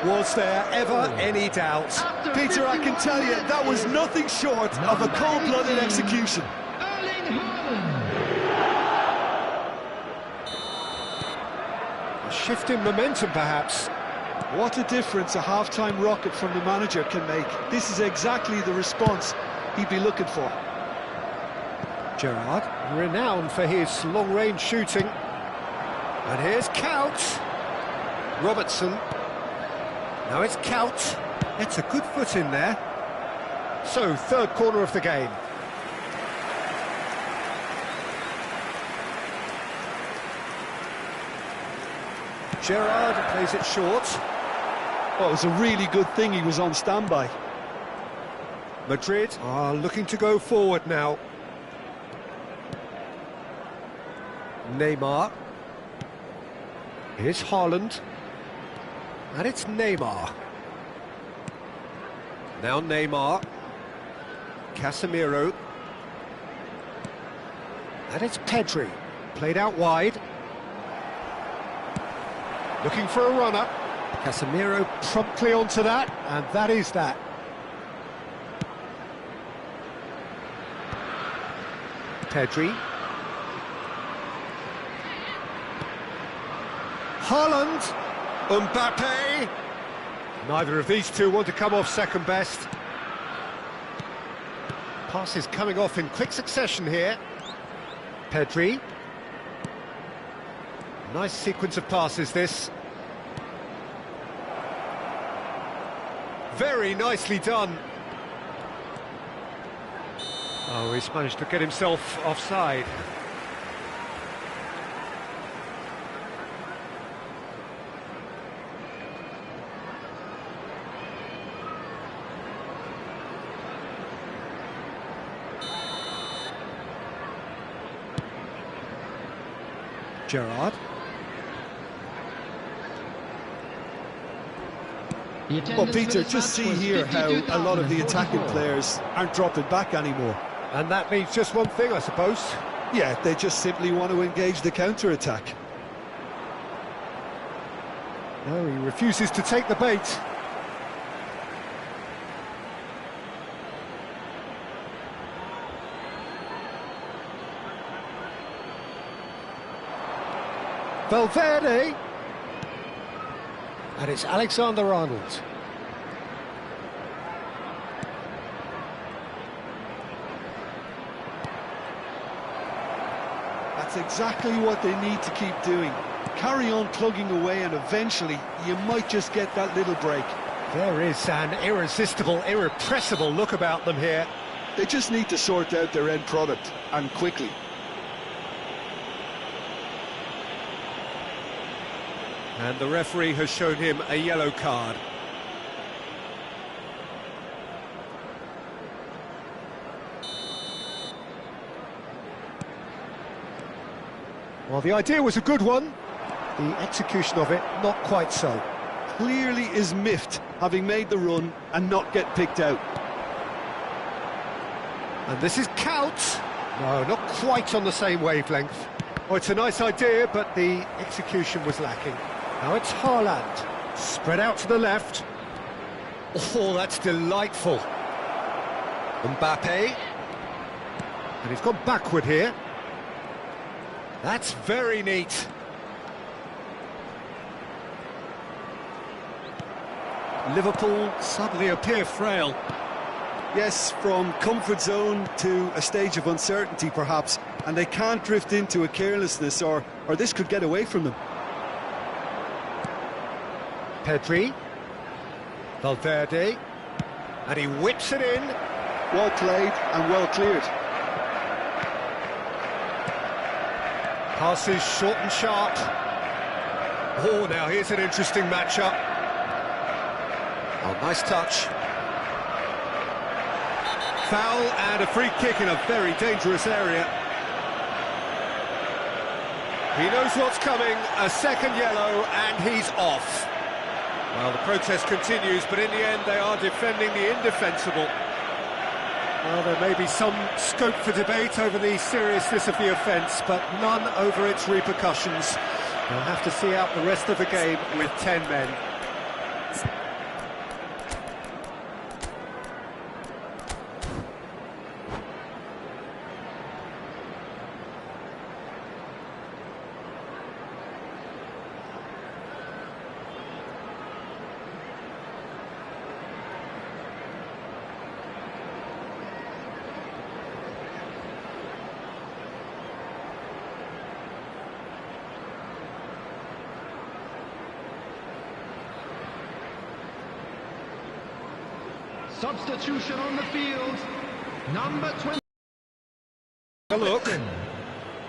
Was there ever any doubt? Peter, I can tell you, that was nothing short of a cold-blooded execution. A shift in momentum, perhaps. What a difference a half-time rocket from the manager can make. This is exactly the response he'd be looking for. Gerrard, renowned for his long-range shooting. And here's Couch. Robertson. Now it's Couch. It's a good foot in there. So, third corner of the game. Gerrard plays it short. Well, it was a really good thing he was on standby. Madrid are looking to go forward now. Neymar. Here's Haaland. And it's Neymar. Now Neymar. Casemiro. And it's Pedri. Played out wide. Looking for a runner. Casemiro promptly onto that, and that is that. Pedri. Haaland. Mbappe. Neither of these two want to come off second best. Passes coming off in quick succession here. Pedri. Nice sequence of passes, this. Very nicely done. Oh, he's managed to get himself offside. Gerrard. Well, Peter, just see here how a lot of the attacking players aren't dropping back anymore. And that means just one thing, I suppose. Yeah, they just simply want to engage the counter-attack. No, he refuses to take the bait. Valverde. And it's Alexander-Arnold. That's exactly what they need to keep doing. Carry on plugging away and eventually you might just get that little break. There is an irresistible, irrepressible look about them here. They just need to sort out their end product, and quickly. And the referee has shown him a yellow card. Well, the idea was a good one. The execution of it, not quite so. Clearly is miffed, having made the run and not get picked out. And this is Kaut. No, not quite on the same wavelength. Oh, it's a nice idea, but the execution was lacking. Now it's Haaland. Spread out to the left. Oh, that's delightful. Mbappe. And he's gone backward here. That's very neat. Liverpool suddenly appear frail. Yes, from comfort zone to a stage of uncertainty perhaps, and they can't drift into a carelessness or this could get away from them. Pedri. Valverde. And he whips it in. Well played and well cleared. Passes short and sharp. Oh, now here's an interesting matchup. Oh, nice touch. Foul and a free kick in a very dangerous area. He knows what's coming, a second yellow, and he's off. Well, the protest continues, but in the end they are defending the indefensible. Well, there may be some scope for debate over the seriousness of the offence, but none over its repercussions. They'll have to see out the rest of the game with 10 men. Substitution on the field. Number 20. A look.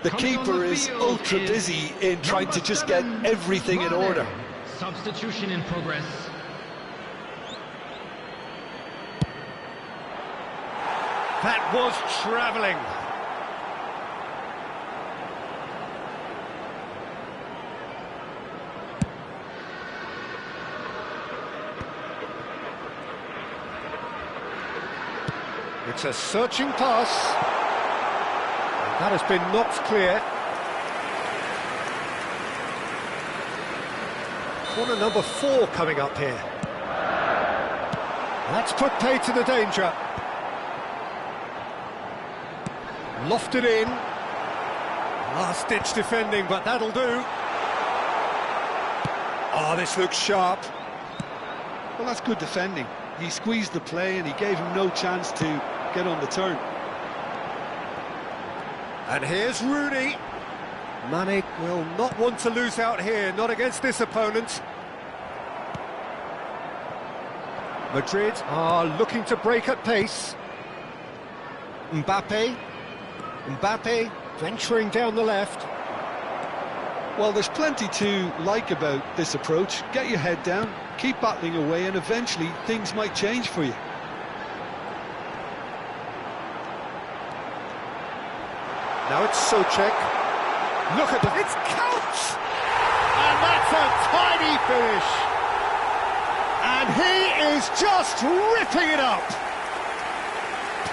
The keeper is ultra busy in trying to just get everything in order. Substitution in progress. That was travelling. It's a searching pass. And that has been knocked clear. Corner number 4 coming up here. That's put pay to the danger. Lofted in. Last-ditch defending, but that'll do. Oh, this looks sharp. Well, that's good defending. He squeezed the play and he gave him no chance to get on the turn. And here's Rooney. Mane will not want to lose out here, not against this opponent. Madrid are looking to break at pace. Mbappe venturing down the left. Well, there's plenty to like about this approach. Get your head down, keep battling away, and eventually things might change for you. Now it's Souček. Look at it, it's Couch! And that's a tiny finish. And he is just ripping it up.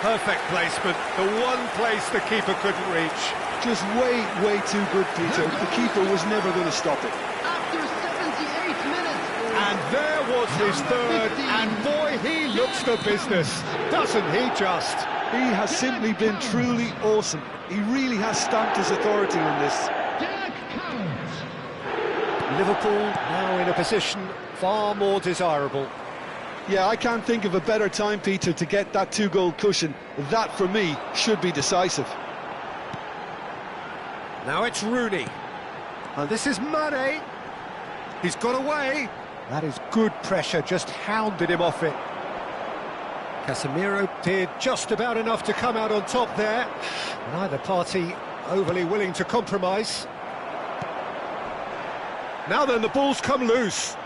Perfect placement, the one place the keeper couldn't reach. Just way too good, Peter. The keeper was never going to stop it. After 78 minutes. And there was his third, and boy, he looks the business, doesn't he just? He has simply been truly awesome. He really has stamped his authority on this. Dirk Kuyt. Liverpool now in a position far more desirable. Yeah, I can't think of a better time, Peter, to get that two-goal cushion. That, for me, should be decisive. Now it's Rooney. And this is Mane. He's got away. That is good pressure, just hounded him off it. Casemiro did just about enough to come out on top there. Neither party overly willing to compromise. Now then, the ball's come loose.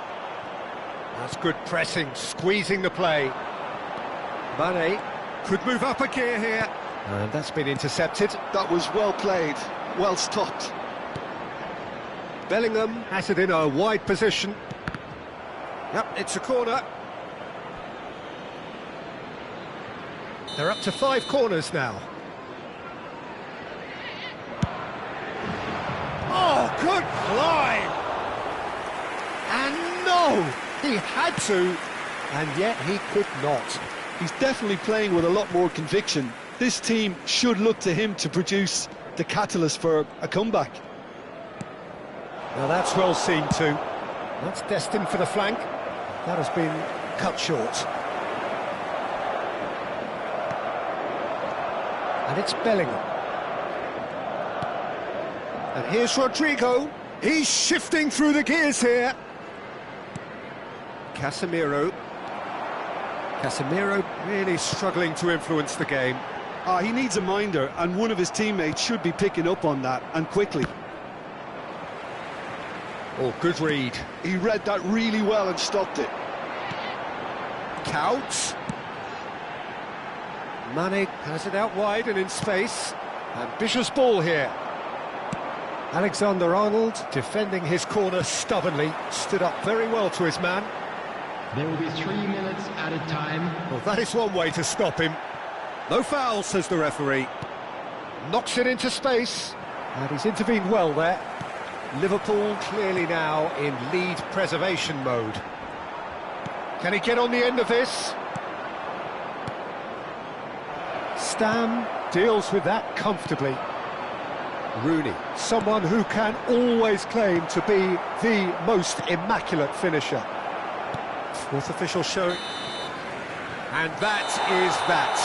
That's good pressing, squeezing the play. Mane could move up a gear here. And that's been intercepted. That was well played, well stopped. Bellingham has it in a wide position. Yep, it's a corner. They're up to 5 corners now. Oh, good climb! And no! He had to, and yet he could not. He's definitely playing with a lot more conviction. This team should look to him to produce the catalyst for a comeback. Now that's well seen too. That's destined for the flank. That has been cut short. And it's Bellingham. And here's Rodrigo. He's shifting through the gears here. Casemiro really struggling to influence the game. He needs a minder, and one of his teammates should be picking up on that, and quickly. Oh, good read. He read that really well and stopped it. Couch. Mane has it out wide and in space. Ambitious ball here. Alexander-Arnold defending his corner stubbornly. Stood up very well to his man. There will be 3 minutes added time. Well, that is one way to stop him. No foul, says the referee. Knocks it into space. And he's intervened well there. Liverpool clearly now in lead preservation mode. Can he get on the end of this? Stam deals with that comfortably. Rooney, someone who can always claim to be the most immaculate finisher. Fourth official showing. And that is that.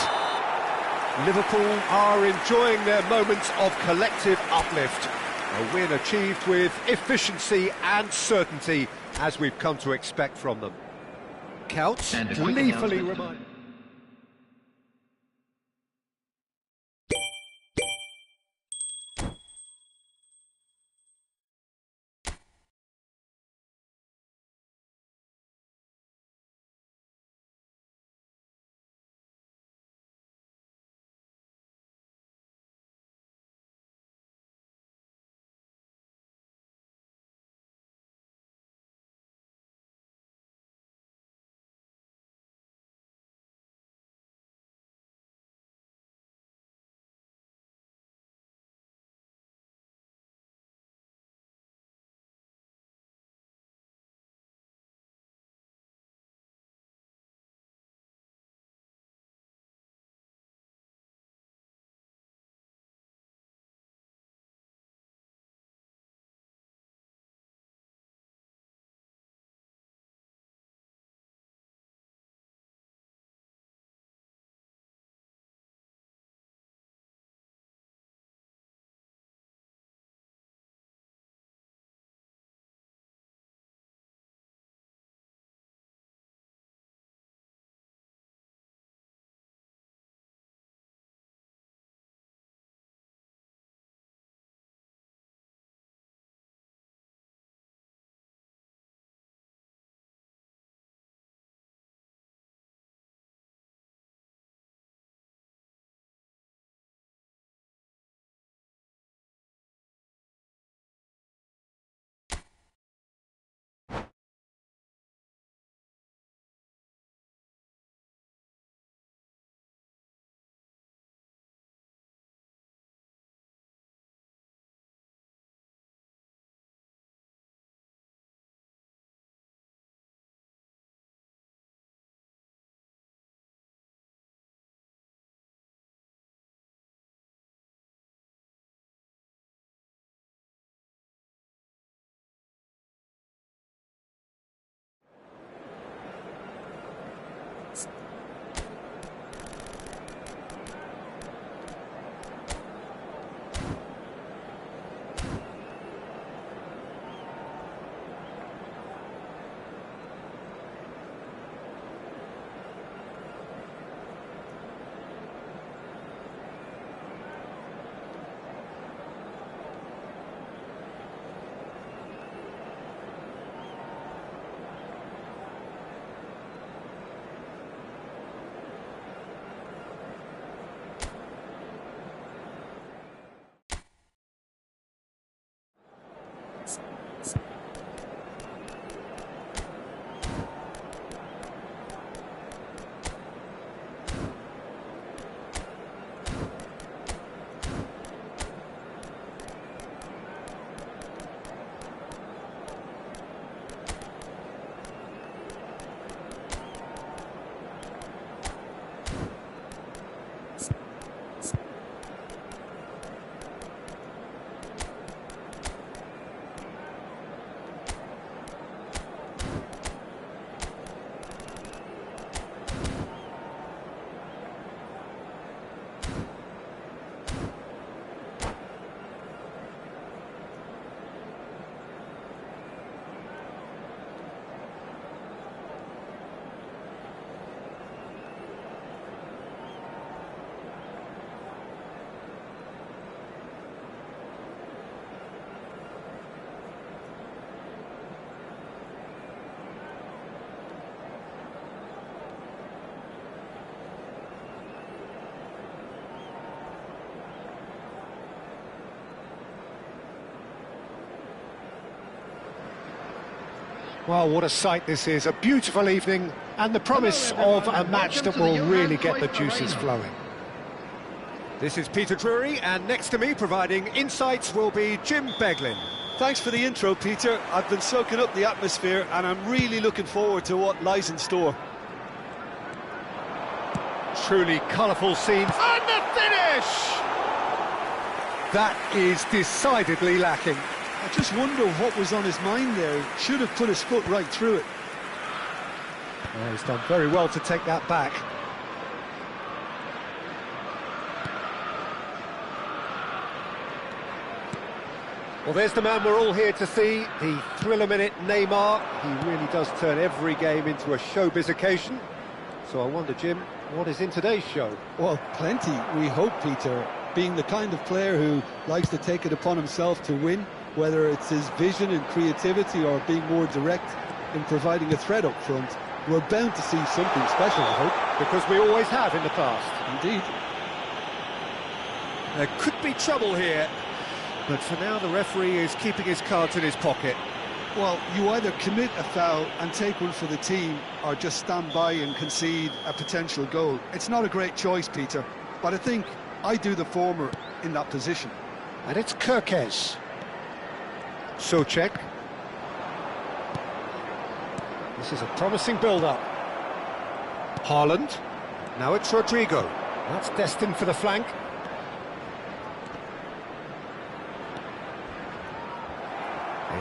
Liverpool are enjoying their moments of collective uplift. A win achieved with efficiency and certainty, as we've come to expect from them. Couch gleefully reminds... Well, what a sight this is. A beautiful evening and the promise of a match that will really get the juices flowing. This is Peter Drury, and next to me providing insights will be Jim Beglin. Thanks for the intro, Peter. I've been soaking up the atmosphere and I'm really looking forward to what lies in store. Truly colourful scenes. And the finish! That is decidedly lacking. I just wonder what was on his mind there. Should have put his foot right through it. Oh, he's done very well to take that back. Well, there's the man we're all here to see, the thriller-minute Neymar. He really does turn every game into a showbiz occasion. So I wonder, Jim, what is in today's show? Well, plenty, we hope, Peter. Being the kind of player who likes to take it upon himself to win, whether it's his vision and creativity or being more direct in providing a threat up front, we're bound to see something special, I hope. Because we always have in the past. Indeed. There could be trouble here, but for now the referee is keeping his cards in his pocket. Well, you either commit a foul and take one for the team, or just stand by and concede a potential goal. It's not a great choice, Peter, but I think I do the former in that position. And it's Kerkez. Souček. This is a promising build-up. Haaland. Now it's Rodrigo. That's destined for the flank.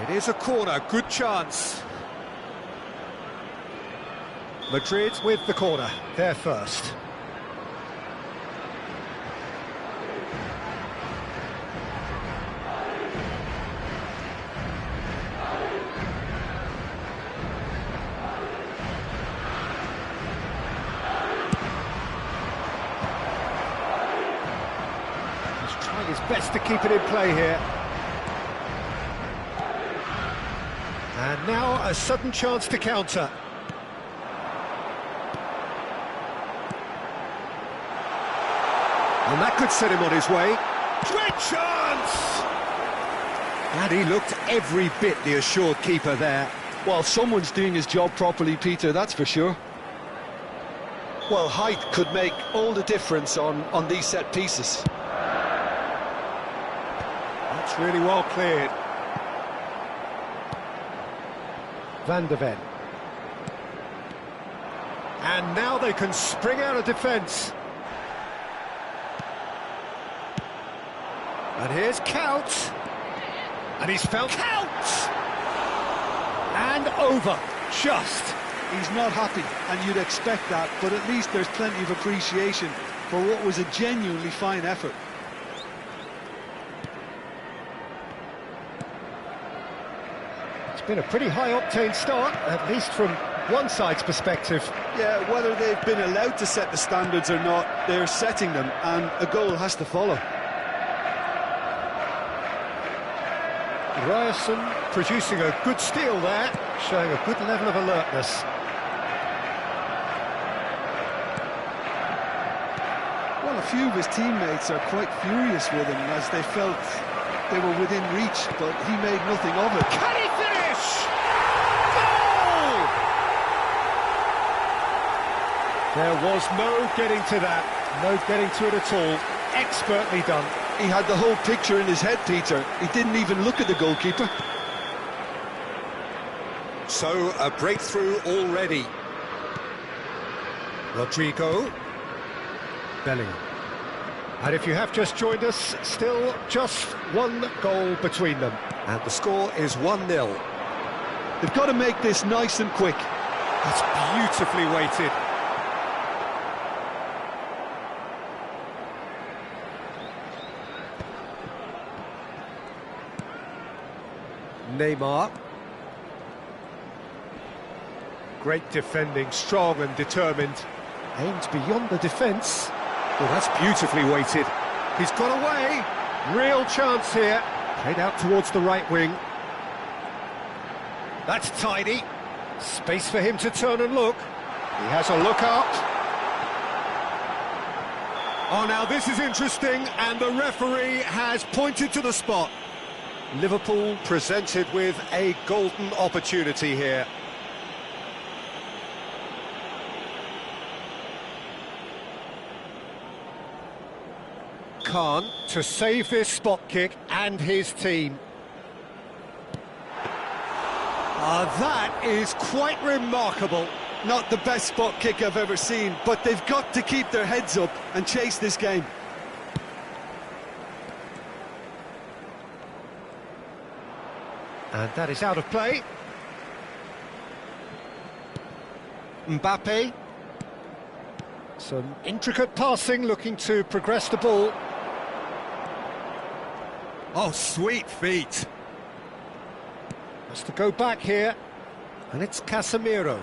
It is a corner, good chance. Madrid with the corner, they're first. He's trying his best to keep it in play here. And now a sudden chance to counter. And that could set him on his way. Great chance! And he looked every bit the assured keeper there. Well, someone's doing his job properly, Peter, that's for sure. Well, height could make all the difference on these set pieces. That's really well cleared. Van de Ven. And now they can spring out of defence. And here's Kuyt. And he's found Kuyt! And over. Just. he's not happy, and you'd expect that, but at least there's plenty of appreciation for what was a genuinely fine effort. It's been a pretty high-octane start, at least from one side's perspective. Yeah, whether they've been allowed to set the standards or not, they're setting them, and a goal has to follow. Ryerson producing a good steal there, showing a good level of alertness. Well, a few of his teammates are quite furious with him as they felt they were within reach, but he made nothing of it. Can he finish? Goal! There was no getting to that, no getting to it at all. Expertly done. He had the whole picture in his head, Peter. He didn't even look at the goalkeeper. So, a breakthrough already. Rodrigo. Bellingham. And if you have just joined us, still just one goal between them. And the score is 1-0. They've got to make this nice and quick. That's beautifully weighted. Neymar. Great defending, strong and determined. Aimed beyond the defence. Well, that's beautifully weighted. He's got away. Real chance here. Played out towards the right wing. That's tidy. Space for him to turn and look. He has a look up. Oh, now this is interesting, and the referee has pointed to the spot. Liverpool presented with a golden opportunity here. Khan to save this spot kick and his team. That is quite remarkable. Not the best spot kick I've ever seen, but they've got to keep their heads up and chase this game. And that is out of play. Mbappe. Some intricate passing, looking to progress the ball. Oh, sweet feet. Has to go back here. And it's Casemiro.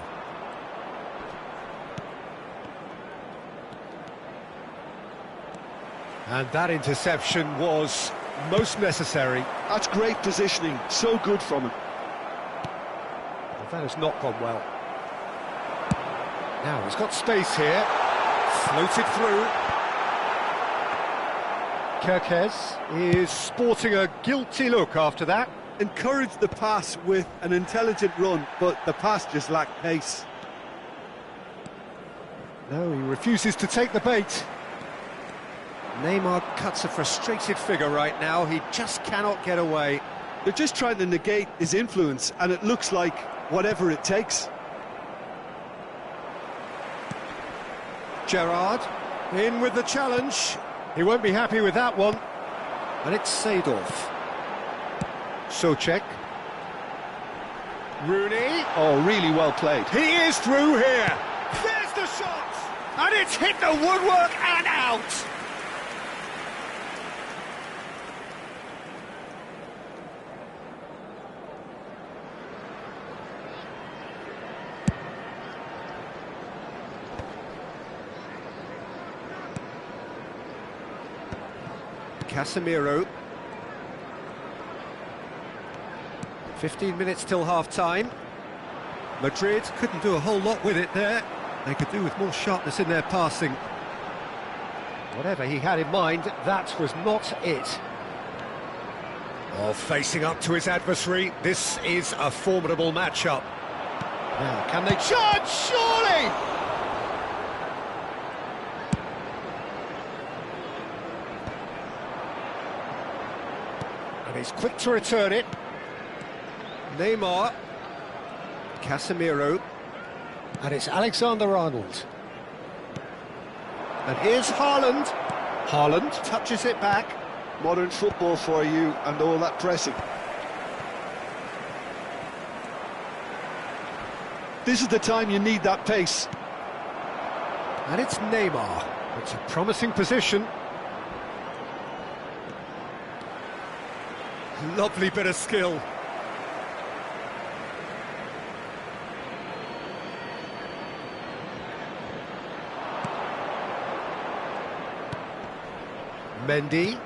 And that interception was most necessary. That's great positioning, so good from him. Well, that has not gone well. Now he's got space here. Floated through. Kerkez is sporting a guilty look after that. Encouraged the pass with an intelligent run, but the pass just lacked pace. No, he refuses to take the bait. Neymar cuts a frustrated figure right now. He just cannot get away. They're just trying to negate his influence, and it looks like whatever it takes. Gerrard in with the challenge. He won't be happy with that one. And it's Seedorf. Souček. Rooney. Oh, really well played. He is through here. There's the shot. And it's hit the woodwork and out. Casemiro. 15 minutes till half-time. Madrid couldn't do a whole lot with it there. They could do with more sharpness in their passing. Whatever he had in mind, that was not it. Oh, facing up to his adversary, this is a formidable matchup. Now, can they charge? Surely! And he's quick to return it. Neymar. Casemiro. And it's Alexander-Arnold. And here's Haaland. Haaland touches it back. Modern football for you and all that pressing. This is the time you need that pace. And it's Neymar. It's a promising position. Lovely bit of skill. Mendy.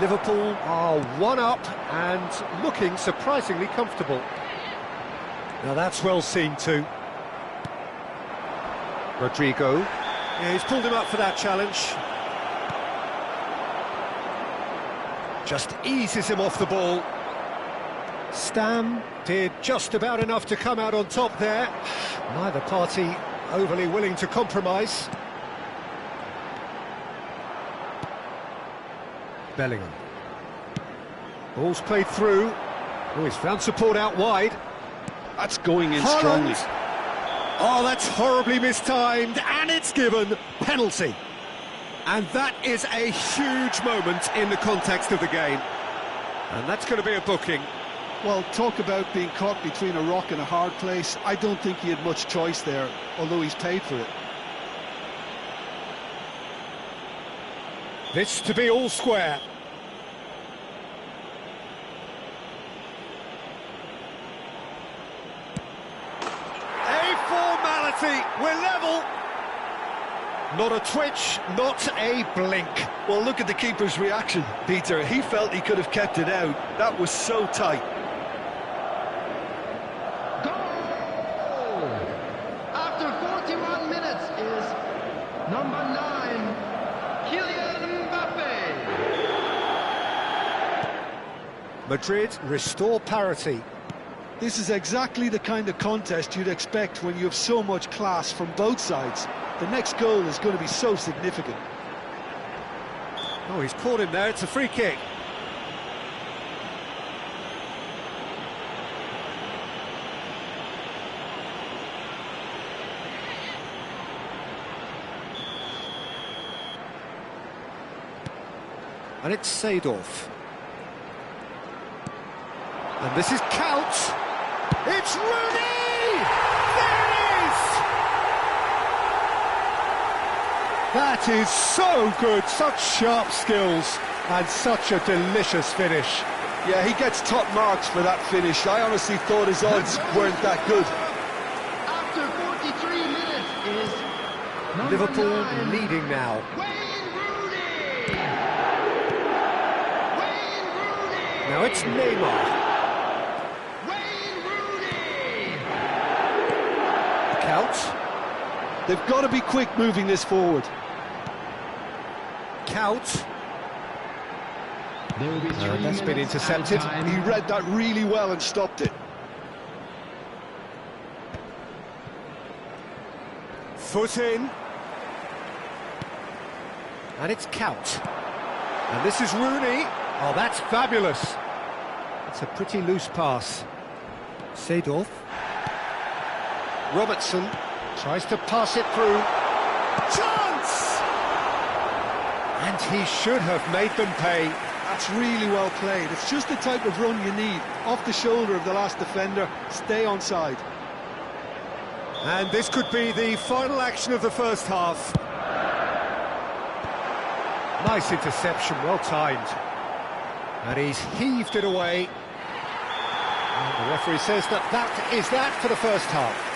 Liverpool are one up and looking surprisingly comfortable. Now that's well seen too. Rodrigo. Yeah, he's pulled him up for that challenge. Just eases him off the ball. Stam did just about enough to come out on top there. Neither party overly willing to compromise. Bellingham. Ball's played through. Oh, he's found support out wide. That's going in Haaland. strongly. Oh, that's horribly mistimed, and it's given penalty. And that is a huge moment in the context of the game. And that's going to be a booking. Well, talk about being caught between a rock and a hard place. I don't think he had much choice there, although he's paid for it. This to be all square. A formality, we're level. Not a twitch, not a blink. Well, look at the keeper's reaction, Peter. He felt he could have kept it out. That was so tight. Goal! After 41 minutes is number 9, Kylian Mbappe. Madrid restore parity. This is exactly the kind of contest you'd expect when you have so much class from both sides. The next goal is going to be so significant. Oh, he's caught him there, it's a free kick. And it's Seedorf. And this is Couch. It's Rooney! There it is! That is so good, such sharp skills and such a delicious finish. Yeah, he gets top marks for that finish. I honestly thought his odds weren't that good. After 43 minutes is number Liverpool 9, leading now. Wayne Rooney. Wayne Rooney. Now it's Neymar. Wayne Rooney. Couch. They've got to be quick moving this forward. Couch. There will be 3 That's been minutes intercepted. added time. He read that really well and stopped it. Foot in. And it's Couch. And this is Rooney. Oh, that's fabulous. It's a pretty loose pass. Seedorf. Robertson tries to pass it through. Chance! And he should have made them pay. That's really well played. It's just the type of run you need. Off the shoulder of the last defender, stay onside. And this could be the final action of the first half. Nice interception, well timed. And he's heaved it away. And the referee says that is that for the first half.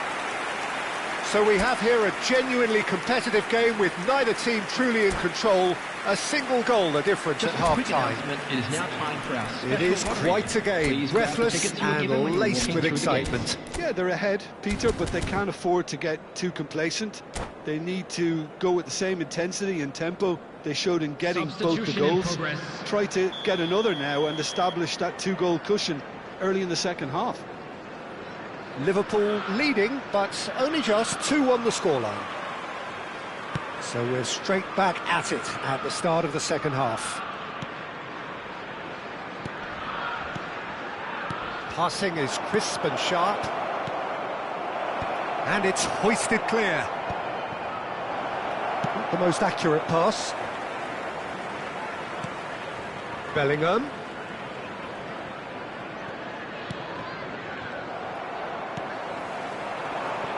So we have here a genuinely competitive game with neither team truly in control. A single goal the difference Just at a quick half-time. announcement, it is now time for our special It is lottery. quite a game, Please grab the breathless tickets you were given when and you were laced walking with through the gate. excitement. Yeah, they're ahead, Peter, but they can't afford to get too complacent. They need to go with the same intensity and tempo they showed in getting both the Substitution in goals. progress. Try to get another now and establish that two-goal cushion early in the second half. Liverpool leading, but only just 2 on the scoreline. So we're straight back at it at the start of the second half. Passing is crisp and sharp. And it's hoisted clear. Not the most accurate pass. Bellingham.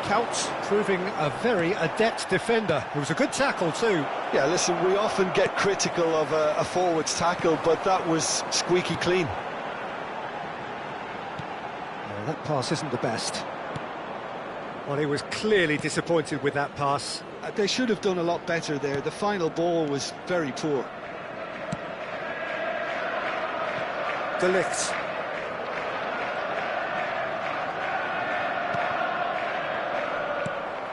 Couch proving a very adept defender. It was a good tackle too. Yeah, listen, we often get critical of a forward's tackle, but that was squeaky clean. No, that pass isn't the best. Well, he was clearly disappointed with that pass. They should have done a lot better there. The final ball was very poor. De Ligt.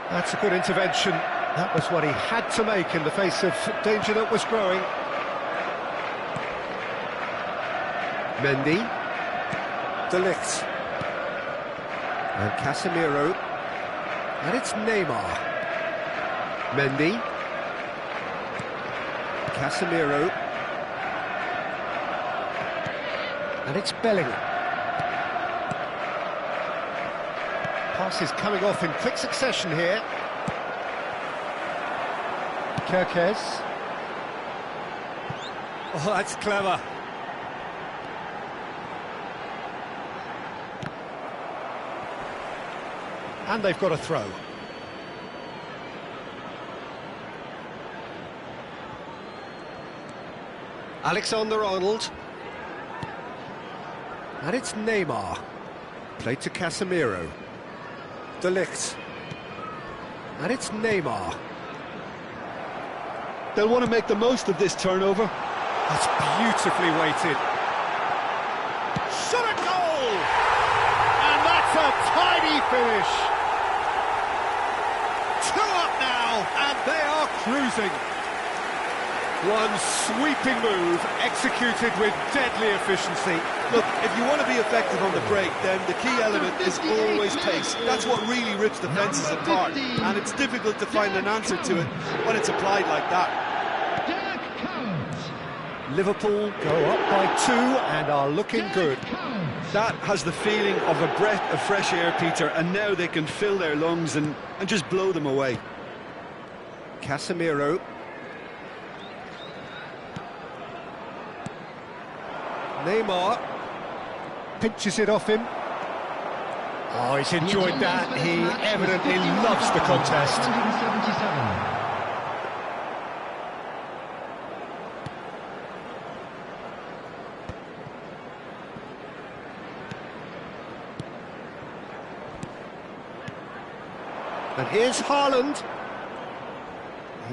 That's a good intervention. That was what he had to make in the face of danger that was growing. Mendy. De Ligt. And Casemiro. And it's Neymar. Mendy. Casemiro. And it's Bellingham. Passes coming off in quick succession here. Kerkez. Oh, that's clever. And they've got a throw. Alexander-Arnold. And it's Neymar. Played to Casemiro. De Ligt. And it's Neymar. They'll want to make the most of this turnover. That's beautifully weighted. Shot a goal! And that's a tidy finish. 2 up now, and they are cruising. One sweeping move, executed with deadly efficiency. Look, if you want to be effective on the break, then the key element is always pace. That's what really rips defences apart, and it's difficult to find an answer to it when it's applied like that. Liverpool go up by 2 and are looking good. That has the feeling of a breath of fresh air, Peter, and now they can fill their lungs and just blow them away. Casemiro. Neymar pinches it off him. Oh, he's enjoyed that. He evidently loves the contest. 177. And here's Haaland.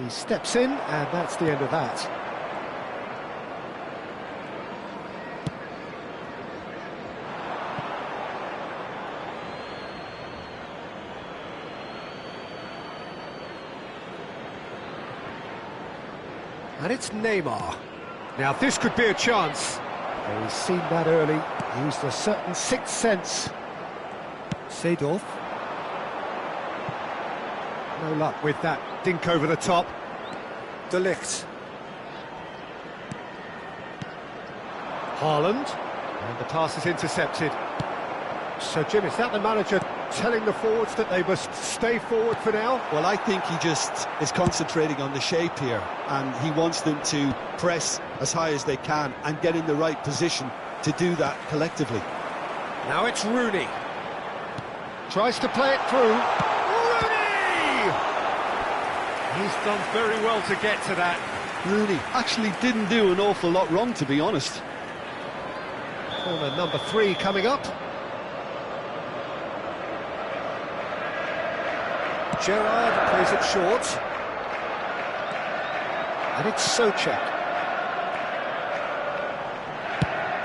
He steps in, and that's the end of that. And it's Neymar. Now this could be a chance. Oh, he's seen that early. Used a certain sixth sense. Seedorf. No luck with that dink over the top. De Ligt. Haaland. And the pass is intercepted. So, Jim, is that the manager telling the forwards that they must stay forward for now? Well, I think he just is concentrating on the shape here, and he wants them to press as high as they can and get in the right position to do that collectively. Now it's Rooney. Tries to play it through. Rooney! He's done very well to get to that. Rooney actually didn't do an awful lot wrong, to be honest. Corner number 3 coming up. Gerrard plays it short. And it's Souček.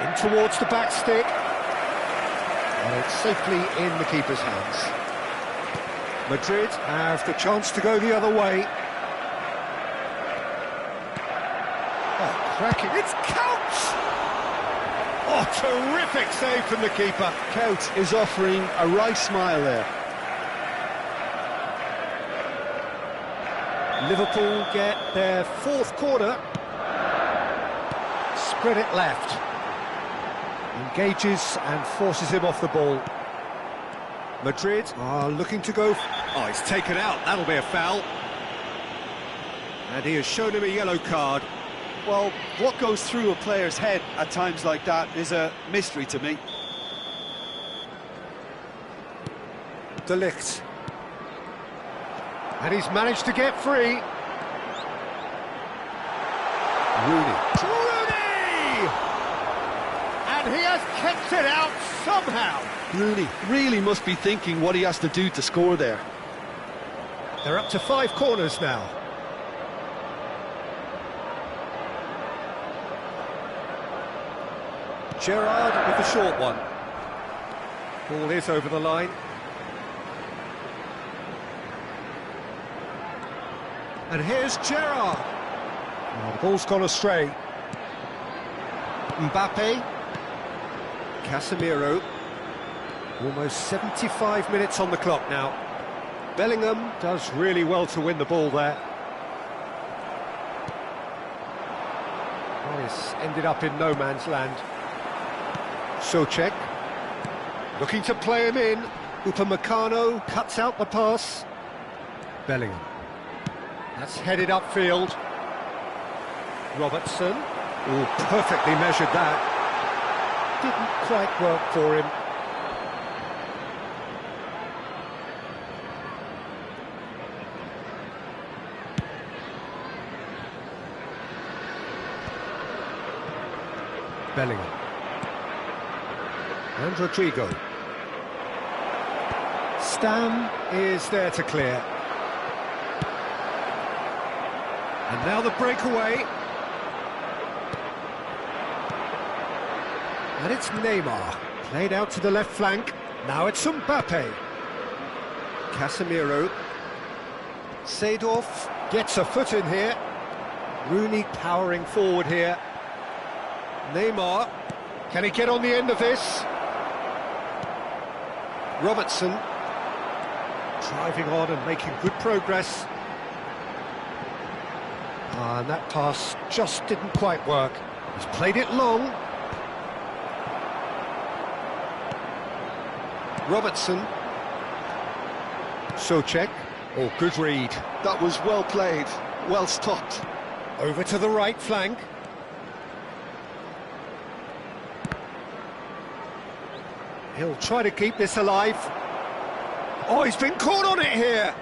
In towards the back stick. And it's safely in the keeper's hands. Madrid have the chance to go the other way. Oh, cracking. It's Couch! Oh, terrific save from the keeper. Couch is offering a right smile there. Liverpool get their 4th corner. Spread it left. Engages and forces him off the ball. Madrid are looking to go... Oh, he's taken out. That'll be a foul. And he has shown him a yellow card. Well, what goes through a player's head at times like that is a mystery to me. De Ligt. And he's managed to get free. Rooney. And he has kept it out somehow. Rooney really must be thinking what he has to do to score there. They're up to 5 corners now. Gerrard with the short one. Ball is over the line. And here's Gerrard. Oh, the ball's gone astray. Mbappe. Casemiro. Almost 75 minutes on the clock now. Bellingham does really well to win the ball there. Morris ended up in no man's land. Souček. Looking to play him in. Upamecano cuts out the pass. Bellingham. That's headed upfield. Robertson. Oh, perfectly measured that. Didn't quite work for him. Bellingham. And Rodrigo. Stam is there to clear. And now the breakaway. And it's Neymar. Played out to the left flank. Now it's Mbappe. Casemiro. Seedorf gets a foot in here. Rooney powering forward here. Neymar. Can he get on the end of this? Robertson. Driving on and making good progress. And that pass just didn't quite work. He's played it long. Robertson. Souček. Oh, good read. That was well played, well stopped. Over to the right flank. He'll try to keep this alive. Oh, he's been caught on it here.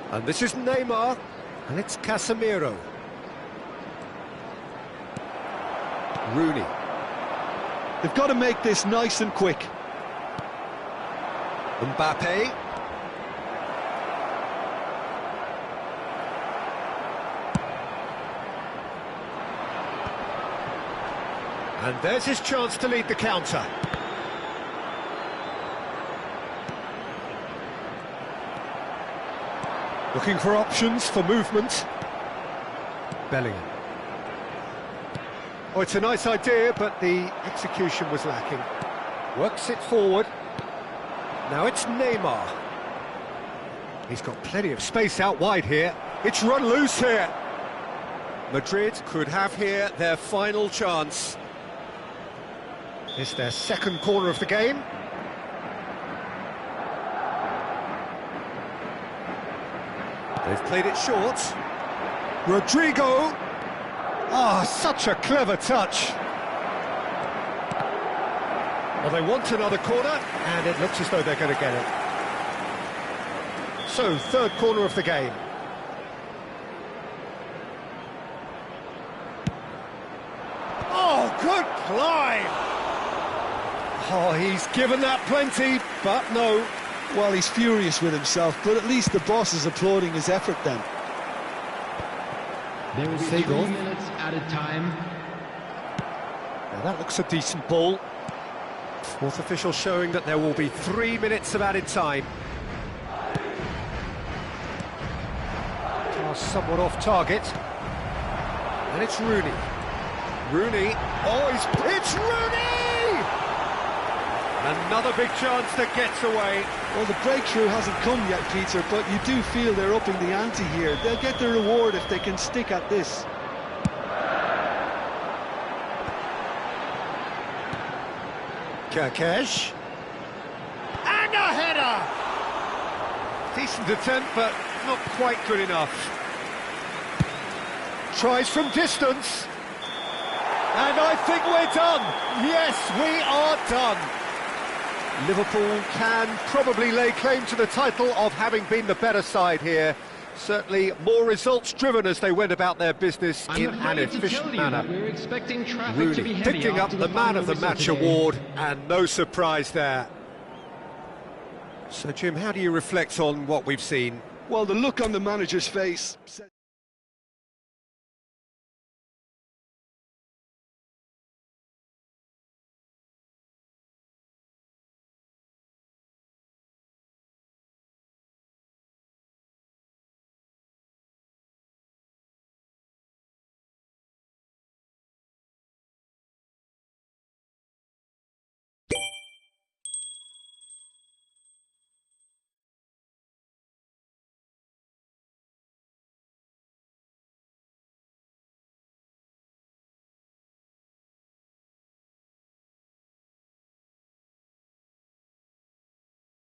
And this is Neymar. And it's Casemiro. Rooney. They've got to make this nice and quick. Mbappe. And there's his chance to lead the counter. Looking for options for movement. Bellingham. Oh, it's a nice idea, but the execution was lacking. Works it forward. Now it's Neymar. He's got plenty of space out wide here. It's run loose here. Madrid could have here their final chance. It's their second corner of the game. They've played it short. Rodrigo. Ah, such a clever touch. Well, they want another corner, and it looks as though they're going to get it. So, third corner of the game. Oh, good climb! Oh, he's given that plenty, but no. Well, he's furious with himself, but at least the boss is applauding his effort then. There will be 3 minutes added time. Now that looks a decent ball. Fourth official showing that there will be 3 minutes of added time. Pass somewhat off target. And it's Rooney. Rooney. Oh, it's Rooney! Another big chance that gets away. Well, the breakthrough hasn't come yet, Peter, but you do feel they're upping the ante here. They'll get their reward if they can stick at this. Kerkesh. And a header! Decent attempt, but not quite good enough. Tries from distance. And I think we're done. Yes, we are done. Liverpool can probably lay claim to the title of having been the better side here. Certainly more results-driven as they went about their business in an efficient manner. We're expecting traffic to be Rooney heavy picking up after the Man of the final Match whistle today. award, and no surprise there. So, Jim, how do you reflect on what we've seen? Well, the look on the manager's face